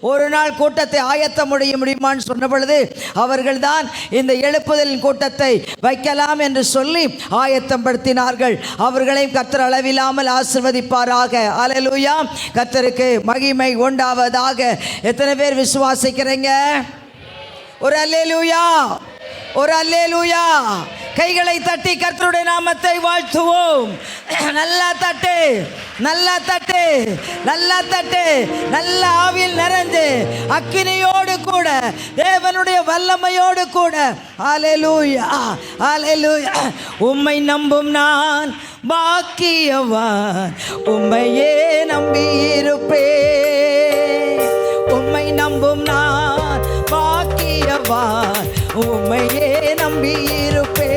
ஒரு நாள் கூட்டத்தை ஆயத்தம் முடியுமான்னு சொன்ன பொழுது அவர்கள் தான் இந்த எழுப்புதலின் கூட்டத்தை வைக்கலாம் என்று சொல்லி ஆயத்தம் படுத்தினார்கள். அவர்களையும் கர்த்தர் அளவில்லாமல் ஆசீர்வதிப்பாராக. அல்லேலூயா. கர்த்தருக்கு மகிமை உண்டாவதாக. எத்தனை பேர் விசுவாசிக்கிறீங்க? ஒரு அல்லேலூயா, ஒரு அல்லேலூயா. கைகளை தட்டி கர்த்தருடைய நாமத்தை வாழ்த்துவோம். நல்லா தட்டு, நல்லா தட்டு, நல்லா தட்டு. நல்ல ஆவியில் நிறைந்து அக்கினியோடு கூட தேவனுடைய வல்லமையோடு கூட அல்லேலூயா, அல்லேலூயா. உம்மை நம்பும் நான் பாக்கியவான், உம்மையே நம்பியிருப்பேன். உம்மை நம்பும் நான் பாக்கியவான், உம்மையே நம்பியிருப்பேன்.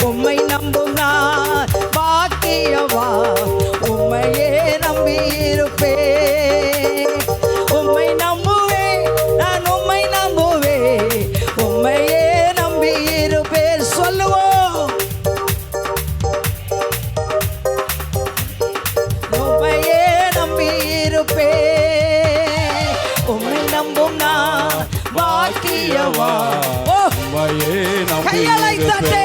உம்மை நம்பும் நான் பாக்கியவான், உம்மையே நம்பியிருப்பேன். உம்மை நம்புவேன், நான் உம்மை நம்புவேன், உம்மையே நம்பியிருப்பேன். சொல்லுவோம். உம்மையே நம்பியிருப்பேன். உம்மை நம்பும் நான் பாக்கியவான். கைகளை தட்டு.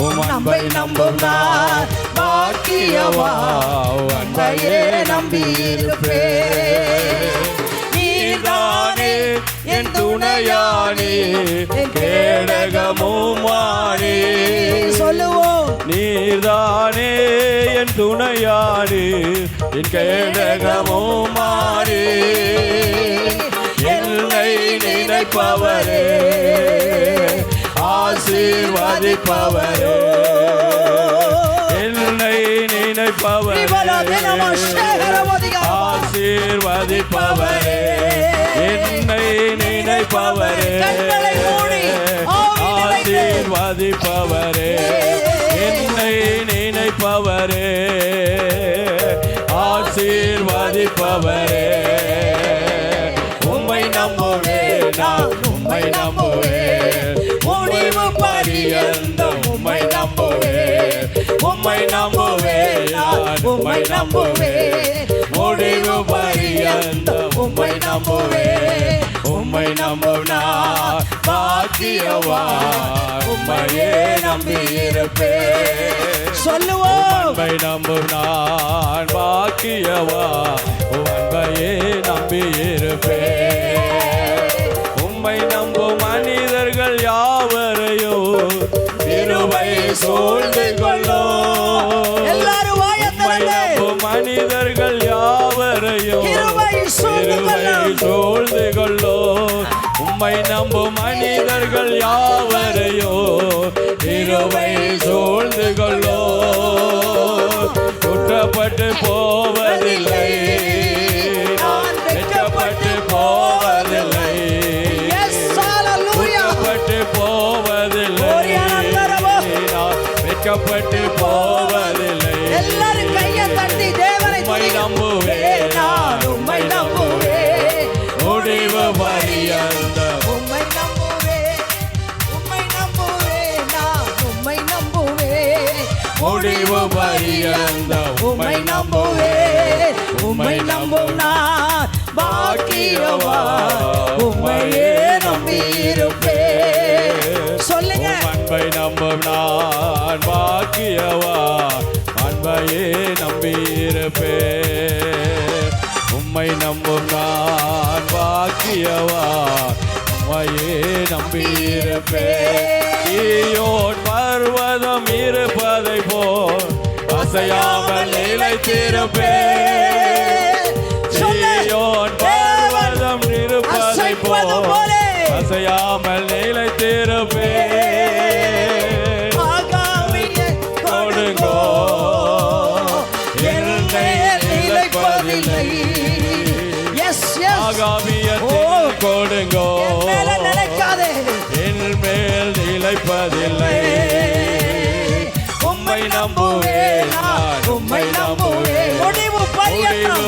உம்மை நம்பும் நான் பாக்கியவான், உம்மையே நம்பியிருப்பேன். நீதானே என் துணையானே, கேடகமுமானே. சொல்லுவோம். நீதானே என் துணையானே, என் கேடகமுமானே. என்னை நினைப்பவரே, ஆசீர்வதிப்பவரே. என்னை நினைப்பவரே, ஆசீர்வதிப்பவரே. என்னை நினைப்பவரே, ஆசீர்வதிப்பவரே. என்னை நினைப்பவரே, ஆசீர்வதிப்பவரே. உம்மை நம்புவேன், நான் உம்மை நம்புவேன். முடிவு பரியந்தம் உம்மை நம்புவேன். உம்மை நம்புவேன், நான் உம்மை நம்புவேன். முடிவு பரியந்தம் உம்மை நம்புவேன். உம்மை நம்பும் நான் பாக்கியவான், உம்மையே நம்பியிருப்பேன். சொல்லுவோம். உம்மை நம்பும் நான் பாக்கியவான், உம்மையே நம்பியிருப்பேன். உம்மை நம்பும் மனிதர்கள் யாவரையோ கிருபை சூழ்ந்து கொள்ளும். எல்லாரும் உம்மை நம்பும் மனிதர்கள் யாவரையோ கிருபை சூழ்ந்து கொள்ளும். உம்மை நம்பும் மனிதர்கள் யாவரையோ கிருபை சூழ்ந்து கொள்ளும். குற்றப்பட்டு போவதில்லை, நான் வெட்கப்பட்டு போவதில்லை. குற்றப்பட்டு போவதில்லை, நான் வெட்கப்பட்டு போவதில்லை. எல்லாரும் கையை தட்டி தேவனை உம்மை நம்புவேன், நான் உம்மை நம்புவேன். முடிவு பரியந்தம் உம்மை நம்புவேன், உம்மை நம்புவேன், நான் உம்மை நம்புவேன். முடிவு பரியந்தம் உம்மை நம்புவேன். உம்மை நம்பும் நான் பாக்கியவான், உம்மையே நம்பியிருப்பேன். சொல்லுங்க. அன்பை நம்பும் நான் பாக்கியவான், அன்பையே நம்பியிருப்பேன். உம்மை நம்பும் நான் பாக்கியவான், உம்மையே நம்பியிருப்பேன். ஈயோன் பர்வதம் இருப்பதை போல் அசையாமல் நிலைத்திருப்பேன். ஈயோன் பர்வதம் இருப்பதை போல் அசையாமல் நிலைத்திருப்பேன். கொடுங்கோ, என்னை நிலைப்பதில்லை. ஆகாமியத்தில் கொடுங்கோ, என் மேல் நிலைப்பதில்லை. உம்மை நம்புவேன், நான் உம்மை நம்புவேன். முடிவு பரியந்தம்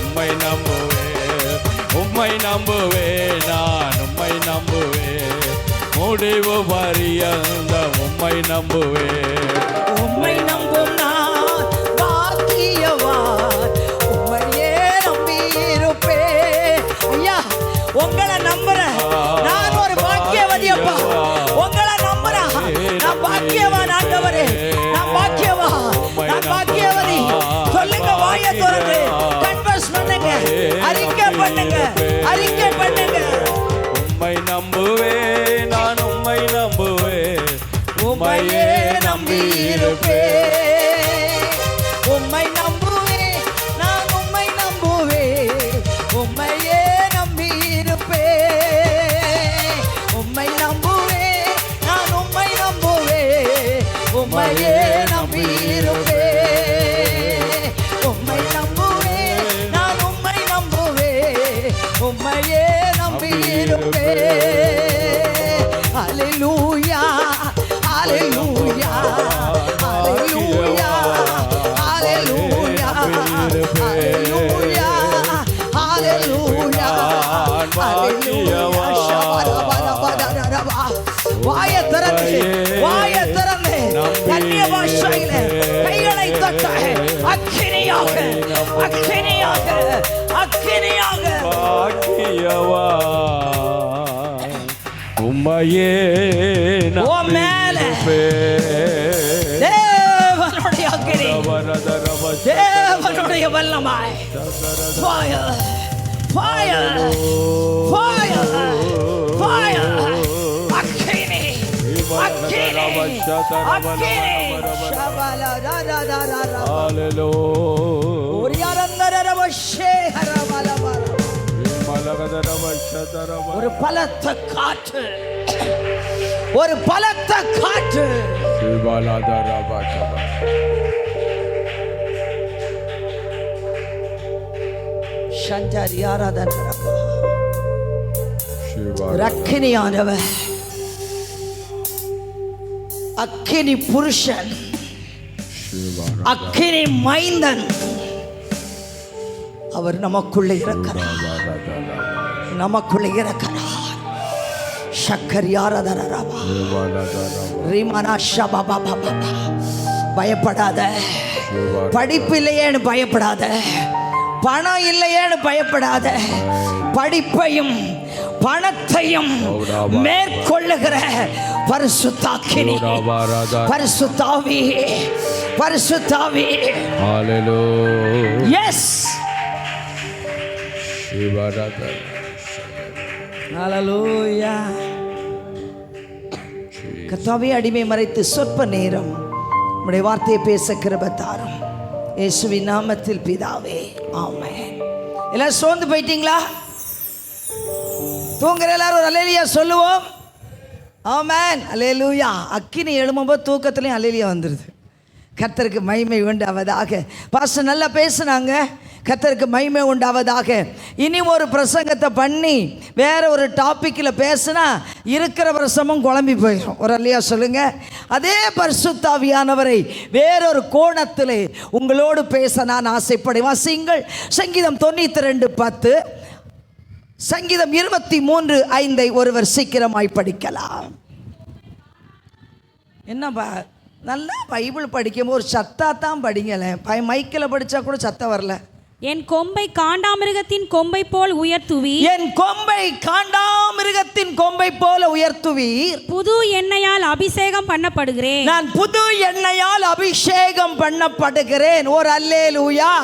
உம்மை நம்புவேன். உம்மை நம்புவேன், நான் உம்மை நம்புவேன். முடிவு பரியந்தம் உம்மை நம்புவேன். உம்மை நம்பும் நான் பாக்கியவான், உம்மையே அறிக்கை பண்ணுங்க, அறிக்கை பண்ணுங்க. உம்மை நம்புவேன், நான் உம்மை நம்புவேன், உம்மையே நம்பி இருப்பேன். உம்மை நம்புவேன், நான் உம்மை நம்புவேன், உம்மையே நம்பி இருப்பேன். உம்மை நம்புவேன், நான் உம்மை நம்புவேன், உம்மையே நம்பி இருப்பேன். உம்மை நம்புவேன், நான் உம்மை நம்புவேன், உம்மையே நம்பி இருப்பேன். ஹல்லேலூயா, ஹல்லேலூயா, ஹல்லேலூயா, ஹல்லேலூயா, ஹல்லேலூயா, ஹல்லேலூயா, ஹல்லேலூயா. ஷபரபரபரபரபா. வாயை திறந்து, வாயை திறந்து கன்னிய பாஷையிலே கைகளை தட்ட அக்கினியாக, அக்கினியாக, அக்கினியாக. பாக்கியவா உம்மையே தேவனுடைய அக்கினி, தேவனுடைய வல்லமாய். Fire, fire, fire, fire. அக்கினி, அக்கினி, அக்கினி. ஷபலரரரரர. ஹல்லேலூயா. ஒரியாரந்தரரவஷே ஹரவலவர. ஒரு பலத்த காற்று, ஒரு பலத்த காற்று. சஞ்சாரி ஆராதனை அக்கினியானவர், அக்கினி புருஷன், அக்கினி மைந்தன் அவர் நமக்குள்ளே இருக்கிறார், நமக்குள்ளே இருக்கிறார். சக்கரியாரதரரபா ரீமனா ஷபபபப. பயப்படாத, படிப்பு இல்லையேன்னு பயப்படாத, பணம் இல்லையேன்னு பயப்படாத, படிப்பையும் பணத்தையும் மேற்கொள்ளுகிற பரிசுத்தாக்கினி, பரிசுத்தாவி, பரிசுத்தாவி. ஹல்லேலூயா. எஸ், ஹல்லேலூயா. கர்த்தாவே, அடிமை மறைத்து சொற்ப நேரம் உம்முடைய வார்த்தையை பேச கிருபை தாரும். இயேசுவின் நாமத்தில் பிதாவே, ஆமென். எல்லாரும் சோர்ந்து போயிட்டீங்களா? தூங்குற எல்லாரும் ஒரு அல்லேலூயா சொல்லுவோம். ஆமென், அல்லேலூயா. அக்கினி எழும்பும்போது தூக்கத்துலையும் அல்லேலூயா வந்துடுது. கர்த்தருக்கு மகிமை உண்டாவதாக. பாஸ்டர் நல்லா பேசுனாங்க. கர்த்தருக்கு மகிமை உண்டாவதாக. இனி ஒரு பிரசங்கத்தை பண்ணி வேற ஒரு டாப்பிக்கில் பேசுனா இருக்கிற பிரசமும் குழம்பி போயிடும். ஒரு அல்லையா சொல்லுங்க. அதே பரிசுத்தாவியானவரை வேறொரு கோணத்தில் உங்களோடு பேச நான் ஆசைப்படுவேன். சங்கீதம் 92:10, சங்கீதம் 23:5 ஒருவர் சீக்கிரமாய் படிக்கலாம். என்னப்பா, நல்லா பைபிள் படிக்கும் ஒரு சத்தாத்தான் படிங்களேன். மைக்கில் படித்தா கூட சத்தம் வரல. என் கொம்பை காண்டாமிருகத்தின் கொம்பை போல் உயர்த்துவீர், என் கொம்பை காண்டாமிருகத்தின் கொம்பை போல உயர்த்துவீர். புது எண்ணெயால் அபிஷேகம் பண்ணப்படுகிறேன், நான் புது எண்ணெயால் அபிஷேகம் பண்ணப்படுகிறேன். ஒரு அல்லேலூயா,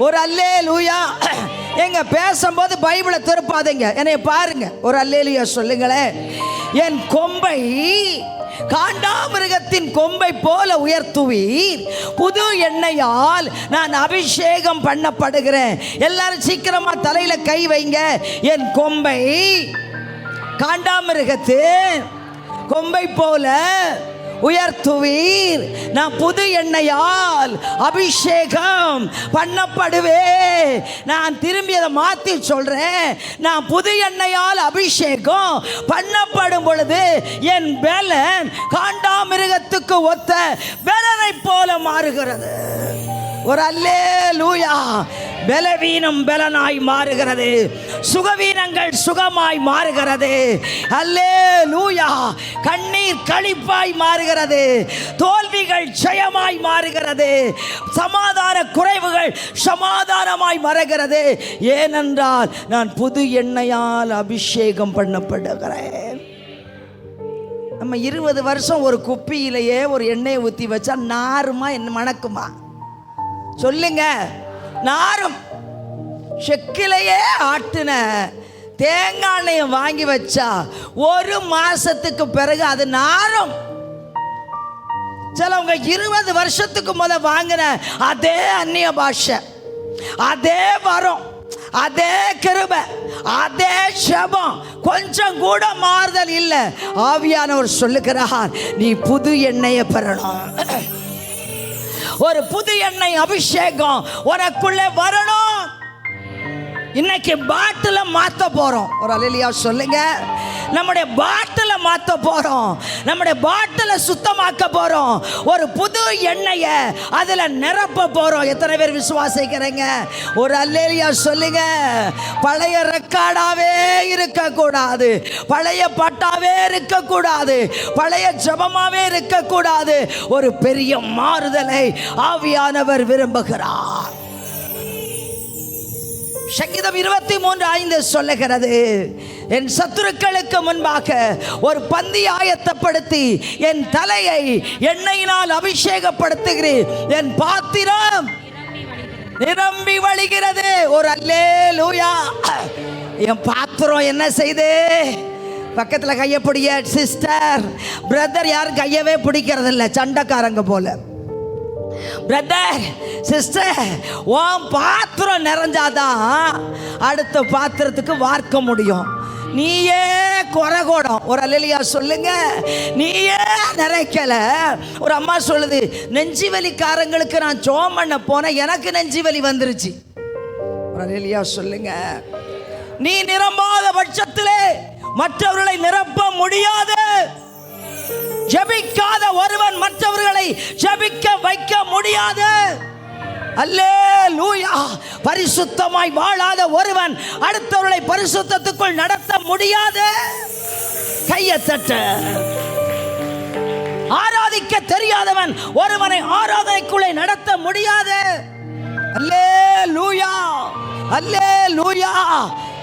ஒரு அல்லேலூயா. எங்க பேசும்போது பைபிளை திருப்பாதீங்க, என்னை பாருங்க. ஒரு அல்லேலூயா சொல்லுங்களேன். என் கொம்பை காண்டாமிருகத்தின் கொம்பை போல உயர்த்துவீர், புது எண்ணெயால் நான் அபிஷேகம் பண்ணப்படுகிறேன். எல்லாரும் சீக்கிரமா தலையில கை வைங்க. என் கொம்பை காண்டாமிருகத்தின் கொம்பை போல உயர்த்துவீர், நான் புது எண்ணெயால் அபிஷேகம் பண்ணப்படுவேன். நான் திரும்பி அதை மாற்றி சொல்றேன். நான் புது எண்ணெயால் அபிஷேகம் பண்ணப்படும் பொழுது என் பலன் காண்டாமிருகத்துக்கு ஒத்த பலனை போல மாறுகிறது. ஒரு அல்லேலூயா. பலவீனம் பலனாய் மாறுகிறது, சுகவீனங்கள் சுகமாய் மாறுகிறது. அல்லேலூயா. கண்ணீர் களிப்பாய் மாறுகிறது, தோல்விகள் ஜெயமாய் மாறுகிறது, சமாதான குறைவுகள் சமாதானமாய் மாறுகிறது. ஏனென்றால் நான் புது எண்ணெயால் அபிஷேகம் பண்ணப்படுகிறேன். நம்ம 20 வருஷம் ஒரு குப்பியிலேயே ஒரு எண்ணெயை ஊற்றி வச்சா நாருமா என்ன மணக்குமா? சொல்லுங்க. நாரும். செக்கிலேயே ஆட்டின தேங்காய் எண்ணெயை வாங்கி வச்சா 1 மாசத்துக்கு பிறகு அது நாரும். சிலவங்க 20 வருஷத்துக்கு முத வாங்கின அதே அந்நிய பாஷை, அதே வரம், அதே கிருபை, அதே ஜெபம், கொஞ்சம் கூட மாறுதல் இல்லை. ஆவியானவர் சொல்லுகிறார், நீ புது எண்ணெயை பெறணும். ஒரு புது எண்ணெய் அபிஷேகம் உனக்குள்ளே வரணும். இன்னைக்கு பாட்டில மாத்த போறோம். ஒரு அல்லேலூயா சொல்லுங்க. நம்முடைய பாட்டில மாத்த போறோம். நம்முடைய பாட்டில சுத்தமாக்க போறோம். ஒரு புது எண்ணெயை அதுல நிரப்ப போறோம். எத்தனை பேர் விசுவாசிக்கிறீங்க? ஒரு அல்லேலூயா சொல்லுங்க. பழைய ரெக்கார்டாவே இருக்க கூடாது, பழைய பாட்டாவே இருக்க கூடாது, பழைய ஜெபமாவே இருக்க கூடாது. ஒரு பெரிய மாறுதலை ஆவியானவர் விரும்புகிறார். சங்கீதம் 23:5 சொல்லுகிறது, என் சத்துருக்களுக்கு முன்பாக ஒரு பந்தி ஆயத்தப்படுத்தி என் தலையை எண்ணெயினால் அபிஷேகப்படுத்துகிறேன், என் பாத்திரம் நிரம்பி வழிகிறது. ஒரு அல்லேலூயா. என் பாத்திரம் என்ன செய்து? பக்கத்தில் கையை பிடிய சிஸ்டர் பிரதர். யாரும் கையவே பிடிக்கிறது இல்லை, சண்டைக்காரங்க போல. பிரதர் சிஸ்டர், உன் பாத்திரம் நிறைஞ்சாதான் அடுத்த பாத்திரத்துக்கு வார்க்க முடியும். நீயே குறைகோடம். ஒரு அல்லேலூயா சொல்லுங்க. நீயே நிறைக்கல. ஒரு அம்மா சொல்லுது, நெஞ்சு வலிக்காரங்களுக்கு நான் ஜெபம் பண்ண போனேன், எனக்கு நெஞ்சு வலி வந்துருச்சு. ஒரு அல்லேலூயா சொல்லுங்க. நீ நிரம்பாத பட்சத்திலே மற்றவர்களை நிரப்ப முடியாது. ஜெபிக்காத ஒருவன் மற்றவர்களை ஜெபிக்க வைக்க முடியாது. அல்லேலூயா. பரிசுத்தமாய் வாழாத ஒருவன் அடுத்தவர்களை பரிசுத்தத்துக்குள் நடத்த முடியாது. கையை தட்ட. ஆராதிக்க தெரியாதவன் ஒருவனை ஆராதனைக்குள்ளே நடத்த முடியாது. அல்லேலூயா, அல்லேலூயா.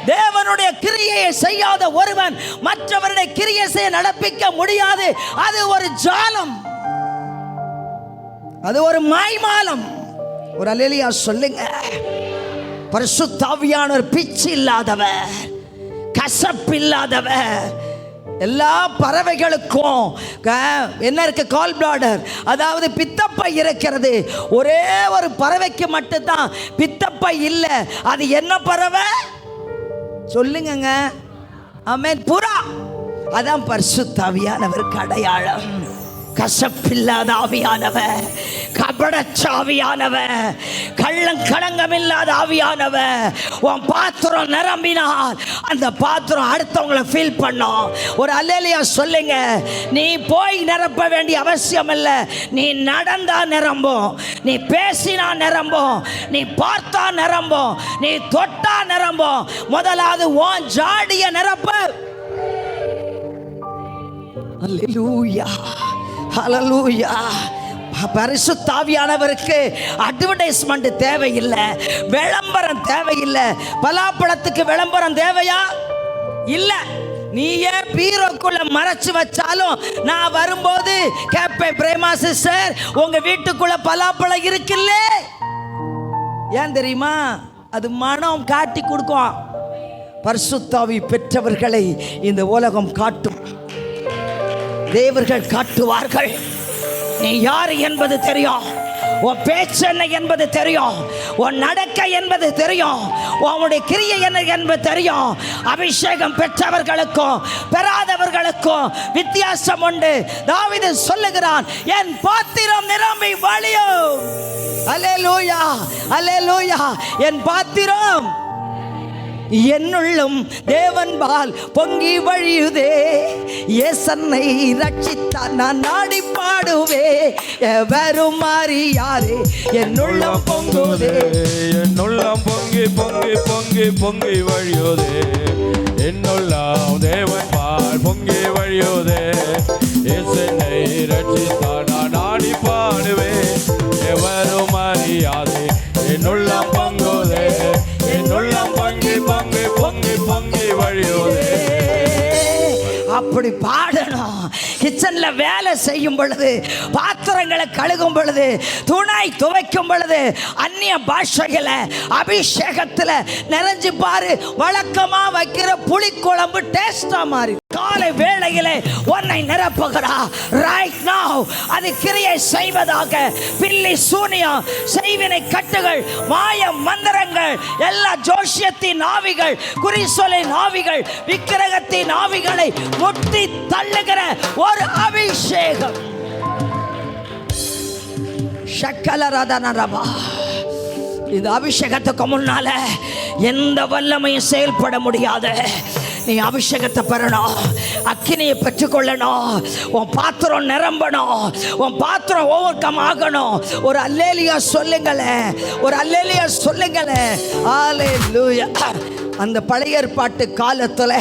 தேவனுடைய கிரியை செய்யாத ஒருவன் மற்றவருடைய கிரியை செய்ய நடப்பிக்க முடியாது. அது ஒரு ஜாலம், அது ஒரு மாய்மாலம். ஒரு அல்லேலூயா சொல்லுங்க. பரிசுத்த ஆவியானவர் பிச்சு இல்லாதவர், கசப்பு இல்லாதவர். எல்லா பறவைகளுக்கும் என்ன இருக்கு? கால் பிளாடர், அதாவது பித்தப்பை இருக்கிறது. ஒரே ஒரு பறவைக்கு மட்டும்தான் பித்தப்பை இல்லை. அது என்ன பறவை சொல்லுங்க? ஆமென். புறா. அதான் பரிசுத்த ஆவியானவருக்கு அடையாளம். கசப்பில்லாத ஆவியானவர், கபடச்சாவியானவர், கள்ளம் இல்லாத ஆவியானவர். உன் பாத்திரம் நிரம்பினால் அந்த பாத்திரம் அடுத்தவங்களை ஃபீல் பண்ணும். ஒரு அல்லேலூயா சொல்லுங்க. நீ போய் நிரப்ப வேண்டிய அவசியம் இல்லை. நீ நடந்தா நிரம்பும், நீ பேசினா நிரம்பும், நீ பார்த்தா நிரம்பும், நீ தொட்டா நிரம்பும். முதலாவது உன் ஜாடிய நிரப்ப. அல்லேலூயா, ஹல்லேலூயா. பரிசுத்த ஆவியானவருக்கு அட்வர்டைஸ்மெண்ட் தேவையில்லை, விளம்பரம் தேவையில்லை. பலாப்பழத்துக்கு விளம்பரம் தேவையா? இல்லை. நீயே பீரோக்குள்ள மறைச்சு வச்சாலும் நான் வரும்போது கேட்பேன், பிரேமா சிஸ்டர் உங்க வீட்டுக்குள்ள பலாப்பழம் இருக்குல்ல? ஏன் தெரியுமா? அது மனம் காட்டி கொடுக்கும். பரிசுத்த ஆவி பெற்றவர்களை இந்த உலகம் காட்டும், தேவர்கள் காட்டுவார்கள். நீ யார் என்பது தெரியும், உன் பேச்சு என்ன என்பது தெரியும், உன் நடக்கை என்பது தெரியும், உன்னுடைய கிரியை என்ன என்பது தெரியும். அபிஷேகம் பெற்றவர்களுக்கும் பெறாதவர்களுக்கும் வித்தியாசம் உண்டு. தாவீது சொல்லுகிறான், என் பாத்திரம் நிரம்பி வழியும். அல்லேலூயா, அல்லேலூயா. என் பாத்திரம் என்னுள்ளும் தேவன்பால் பொங்கி வழியுதே. ஏசன்னை ரட்சித்தார் நான் நாடி பாடுவே. எவரும் அறியாதே என்னுள்ளம் பொங்குதே. என்னுள்ளம் பொங்கி பொங்கி பொங்கி பொங்கி வழியுதே. என்னுள்ளம் தேவன்பால் பொங்கி வழியுதே. ஏசன்னை ரட்சித்தார் நான் நாடி பாடுவே. எவரும் அறியாதே என்னுள்ளம் பொங்குதே. என்னுள்ளம் பொங்கி பொங்கி பொங்கி பொங்கி வழியோதே. அப்படி பாடணும். கிச்சன்ல வேலை செய்யும் பொழுது, பாத்திரம் பாத்திரங்களை கழுகும் பொழுது, துணை துவைக்கும் பொழுது அந்நிய பாஷைகளை அபிஷேகத்தில் நிறைஞ்சு பாரு. வழக்கமா வைக்கிற புளிக்குழம்பு டேஸ்டா மாறி காலை வேளையிலே உன்னை நிரப்புகிறா. ரைட் நவ அது கிரியை செய்வதாக. பில்லி சூனியம், செய்வினை கட்டுகள், மாய மந்திரங்கள், எல்லா ஜோஷியத்தின் ஆவிகள், குறிசொலின் ஆவிகள், விக்கிரகத்தின் ஆவிகளை முட்டி தள்ளுகிற ஒரு அபிஷேகம். ஷக்கலரதனரபா. இந்த அபிஷேகத்துக்கு முன்னால எந்த வல்லமையும் செயல்பட முடியாது. நீ அபிஷேகத்தை பெறணும், அக்கினியை பெற்றுக்கொள்ளணும், உன் பாத்திரம் நிரம்பணும், உன் பாத்திரம் ஓவர்கம் ஆகணும். ஒரு அல்லேலியா சொல்லுங்களேன், ஒரு அல்லேலியா சொல்லுங்களேன். ஹல்லேலூயா. அந்த பழைய ஏற்பாட்டு காலத்தில்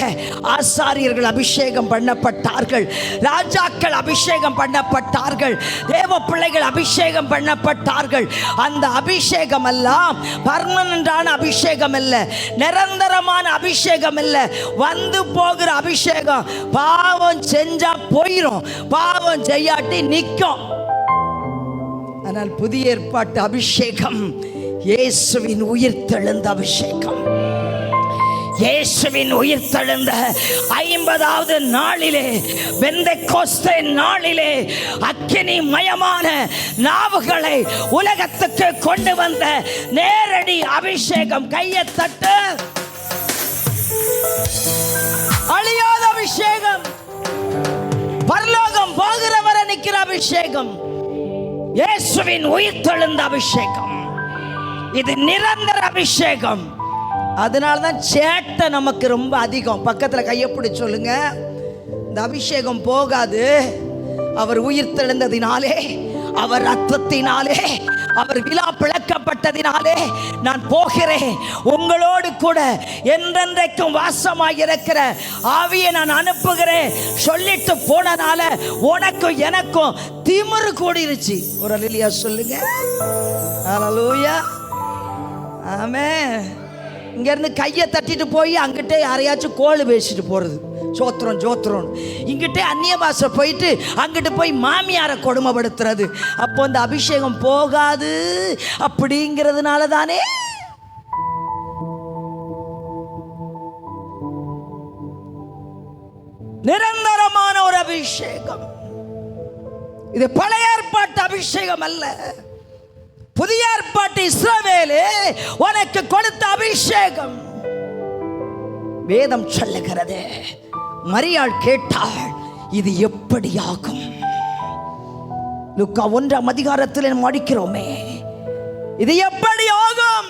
ஆசாரியர்கள் அபிஷேகம் பண்ணப்பட்டார்கள், ராஜாக்கள் அபிஷேகம் பண்ணப்பட்டார்கள், தேவ பிள்ளைகள் அபிஷேகம் பண்ணப்பட்டார்கள். அந்த அபிஷேகம் எல்லாம் பர்மனண்டான அபிஷேகம் இல்லை, நிரந்தரமான அபிஷேகம் இல்லை, வந்து போகிற அபிஷேகம். பாவம் செஞ்சா போயிடும், பாவம் செய்யாட்டி நிற்கும். ஆனால் புதிய ஏற்பாட்டு அபிஷேகம் இயேசுவின் உயிர்த்தெழுந்த அபிஷேகம். இயேசுவின் உயிர்த்தெழுந்த 50வது நாளிலே, பெந்தெக்கோஸ்தே நாளிலே அக்கினி மயமான நாவுகளை உலகத்துக்கு கொண்டு வந்த நேரடி அபிஷேகம். கையை தட்டு. அழியாத அபிஷேகம், பரலோகம் போகிறவரை நிற்கிற அபிஷேகம், இயேசுவின் உயிர்த்தெழுந்த அபிஷேகம். இது நிரந்தர அபிஷேகம். அதனால்தான் சேட்டை நமக்கு ரொம்ப அதிகம். பக்கத்தில் கையப்பிடி சொல்லுங்க, இந்த அபிஷேகம் போகாது. அவர் உயிர்த்தெழுந்ததினாலே, அவர் ரத்தத்தினாலே, அவர் விழா பிளக்கப்பட்டதினாலே நான் போகிறேன், உங்களோடு கூட என்றென்றைக்கும் வாசமாய் இருக்கிற ஆவியை நான் அனுப்புகிறேன் சொல்லிட்டு போனனால உனக்கும் எனக்கும் திமிரு கூடிருச்சு. ஒரு அல்லேலூயா சொல்லுங்க. ஹல்லேலூயா. ஆமென். இங்கேருந்து கையை தட்டிட்டு போய் அங்கிட்டே யாரையாச்சும் கோல் பேசிட்டு போகிறது, சோத்திரம் சோத்திரம். இங்கிட்டே அந்நிய பாஷை போயிட்டு அங்கிட்டு போய் மாமியாரை கொடுமைப்படுத்துறது. அப்போ இந்த அபிஷேகம் போகாது அப்படிங்கிறதுனால தானே. நிரந்தரமான ஒரு அபிஷேகம். இது பழைய ஏற்பாட்டு அபிஷேகம் அல்ல, புதிய ஏற்பாட்டு இஸ்ரவேலே உனக்கு கொடுத்த அபிஷேகம். வேதம் சொல்லுகிறது, மரியாள் கேட்டாள், இது எப்படியாகும்? லூக்கா 1ஆம் அதிகாரத்தில் படிக்கிறோமே, இது எப்படி ஆகும்?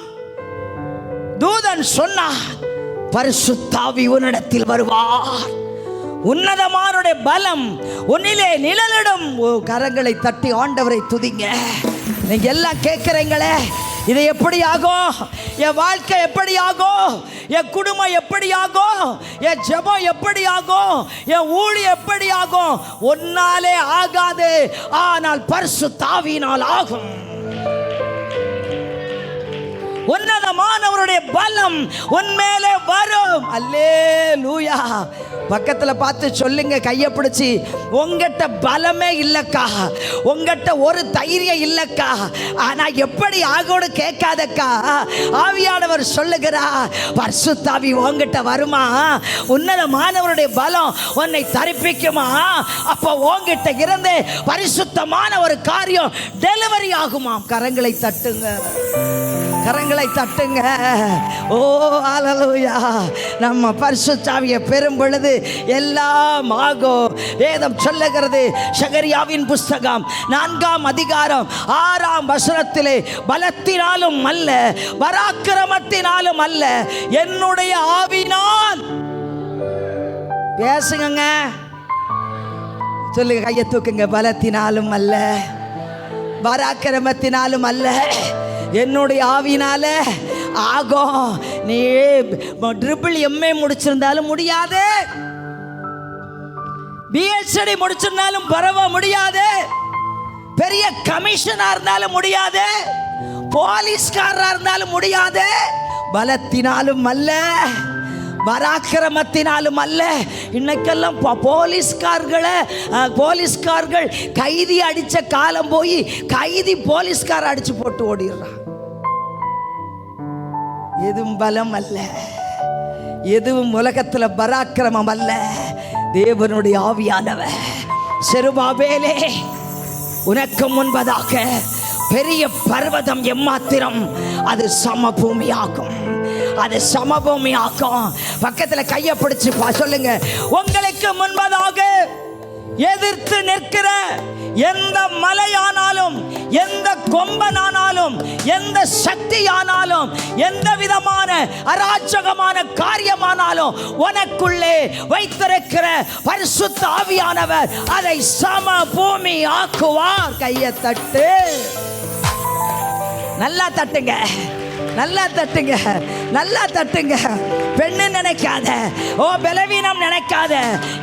தூதன் சொன்னார், பரிசுத்த ஆவி உன்னிடத்தில் வருவார், உன்னதமானுடைய பலம் உன்னிலே நிழலிடும். கரங்களை தட்டி ஆண்டவரை துதிங்க. நீங்க எல்லாம் கேட்குறீங்களே, இது எப்படி ஆகும்? என் வாழ்க்கை எப்படி ஆகும்? என் குடும்பம் எப்படி ஆகும்? என் ஜெபம் எப்படி ஆகும்? என் ஊழியம் எப்படி ஆகும்? ஒன்னாலே ஆகாது, ஆனால் பரிசுத்த ஆவியினால் ஆகும். உன்னதமானவருடைய பலம் உன்மேலே வரும். அல்லேலூயா. பக்கத்தில் பார்த்து சொல்லுங்க, கையை பிடிச்சி, உங்ககிட்ட பலமே இல்லைக்கா, உங்ககிட்ட ஒரு தைரியம் இல்லைக்கா, ஆனால் எப்படி ஆகோடு கேட்காதக்கா. ஆவியானவர் சொல்லுகிறா, பரிசுத்த ஆவி உங்ககிட்ட வருமா, உன்னதமானவருடைய பலம் உன்னை தரிப்பிக்குமா, அப்போ உங்ககிட்ட இருந்து பரிசுத்தமான ஒரு காரியம் டெலிவரி ஆகுமாம். கரங்களை தட்டுங்க, கரங்களை தட்டுங்க. ஓ ஹல்லேலூயா. நம்ம பரிசுத்த ஆவியை பெறும் பொழுது எல்லாம் ஆகும். வேதம் சொல்லுகிறது, சகரியாவின் புஸ்தகம் 4ஆம் அதிகாரம் 6ஆம் வசனத்திலே, பலத்தினாலும் அல்ல, பராக்கிரமத்தினாலும் அல்ல, என்னுடைய ஆவினால். பேசுங்க, சொல்லுங்க, கையை தூக்குங்க. பலத்தினாலும் அல்ல, பராக்கிரமத்தினாலும் அல்ல, என்னுடைய ஆவினால ஆகும். நீ MA முடிச்சிருந்தாலும் முடியாது, PhD முடிச்சிருந்தாலும் பரவ முடியாது, பெரிய கமிஷனா இருந்தாலும் முடியாது, போலீஸ்காரா இருந்தாலும் முடியாது. பலத்தினாலும் அல்ல, பராக்கிரமத்தினாலும் அல்ல. இன்னைக்கெல்லாம் போலீஸ்கார்கள் கைதி அடிச்ச காலம் போய் கைதி போலீஸ்கார அடிச்சு போட்டு ஓடிடுறான். எதுவும் பலம் அல்ல, எதுவும் உலகத்துல பராக்கிரமம் அல்ல, தேவனுடைய ஆவியானவர். செருபாபேலே, உனக்கு முன்பதாக பெரிய பர்வதம் எம்மாத்திரம், அது சமபூமியாகும், அது சமபூமியாகும். பக்கத்துல கையை பிடிச்சு சொல்லுங்க, உங்களுக்கு முன்பதாக எதிர்த்து நிற்கிற எந்த மலையானாலும், எந்த கொம்பனானாலும், எந்த சக்தியானாலும், எந்த விதமான அராஜகமான காரியமானாலும் உனக்குள்ளே வைத்திருக்கிற பரிசுத்த ஆவியானவர் அதை சம பூமி ஆக்குவார். கையை தட்டு, நல்லா தட்டுங்க, நல்லா தட்டுங்க, நல்லா தட்டுங்க. பெண்ணு நினைக்காத, ஓ பலவீனம் நினைக்காத,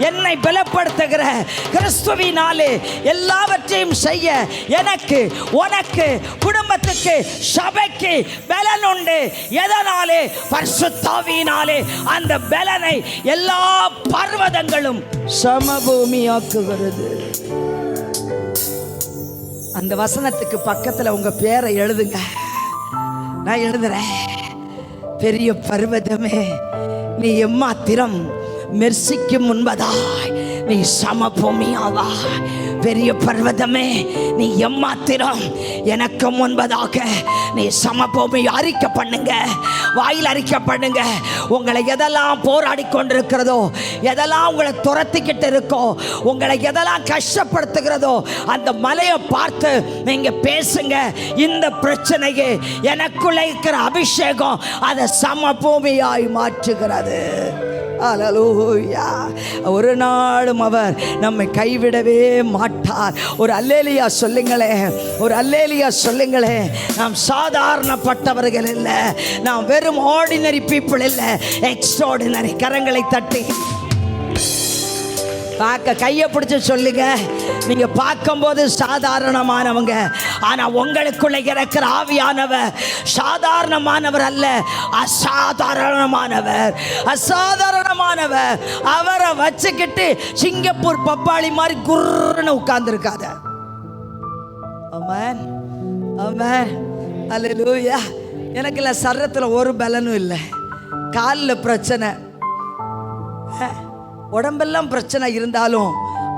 என்னை பலப்படுத்துகிற கிறிஸ்துவினாலே எல்லாவற்றையும் செய்ய எனக்கு, உனக்கு, குடும்பத்துக்கு, சபைக்கு பலன் உண்டு. எதனாலே? பரிசுத்த ஆவியினாலே. அந்த பலனை எல்லா பர்வதங்களும் சமபூமியாக்குகிறது. அந்த வசனத்துக்கு பக்கத்துல உங்க பேரை எழுதுங்க. நான் எழுதுறேன். பெரிய பர்வதமே, நீ எம்மாத்திரம் மெர்சிக்கு முன்பதாய் நீ சமபூமியாவாய். பெரிய பர்வதமே, நீ எம்மாத்திரம் எனக்கு முன்பதாக நீ சமபூமி. அறிக்கை பண்ணுங்க, வாயில் அறிக்கை பண்ணுங்க. உங்களை எதெல்லாம் போராடி கொண்டிருக்கிறதோ, எதெல்லாம் உங்களை துரத்திக்கிட்டு இருக்கோ, உங்களை எதெல்லாம் கஷ்டப்படுத்துகிறதோ, அந்த மலையை பார்த்து நீங்க பேசுங்க. இந்த பிரச்சனைக்கு எனக்குள்ள இருக்கிற அபிஷேகம் அதை சமபூமியாய் மாற்றுகிறது. அல்லேலூயா. ஒரு நாளும் அவர் நம்மை கைவிடவே மாட்டார். ஒரு அல்லேலியா சொல்லுங்களே, ஒரு அல்லேலியா சொல்லுங்களே. நாம் சாதாரணப்பட்டவர்கள் இல்லை, நாம் வெறும் ஆர்டினரி பீப்புள் இல்லை, எக்ஸ்ட்ராடினரி. கரங்களை தட்டி பார்க்க கையை பிடிச்சு சொல்லுங்க. நீங்க பார்க்கும்போது சாதாரணமானவங்க, ஆனா உங்களுக்குள்ள இருக்கிற ஆவியானவர் சாதாரணமானவர் அல்ல, அசாதாரணமானவர். அசாதாரணமானவர். அவரை வச்சுக்கிட்டு சிங்கப்பூர் பப்பாளி மாதிரி குர்ன்னு உட்கார்ந்து இருக்காத. ஆமென், ஆமென், அல்லேலூயா. எனக்கு இல்லை, சரீரத்தில் ஒரு பலனும் இல்லை. காலில் பிரச்சனை, உடம்பெல்லாம் பிரச்சனை இருந்தாலும்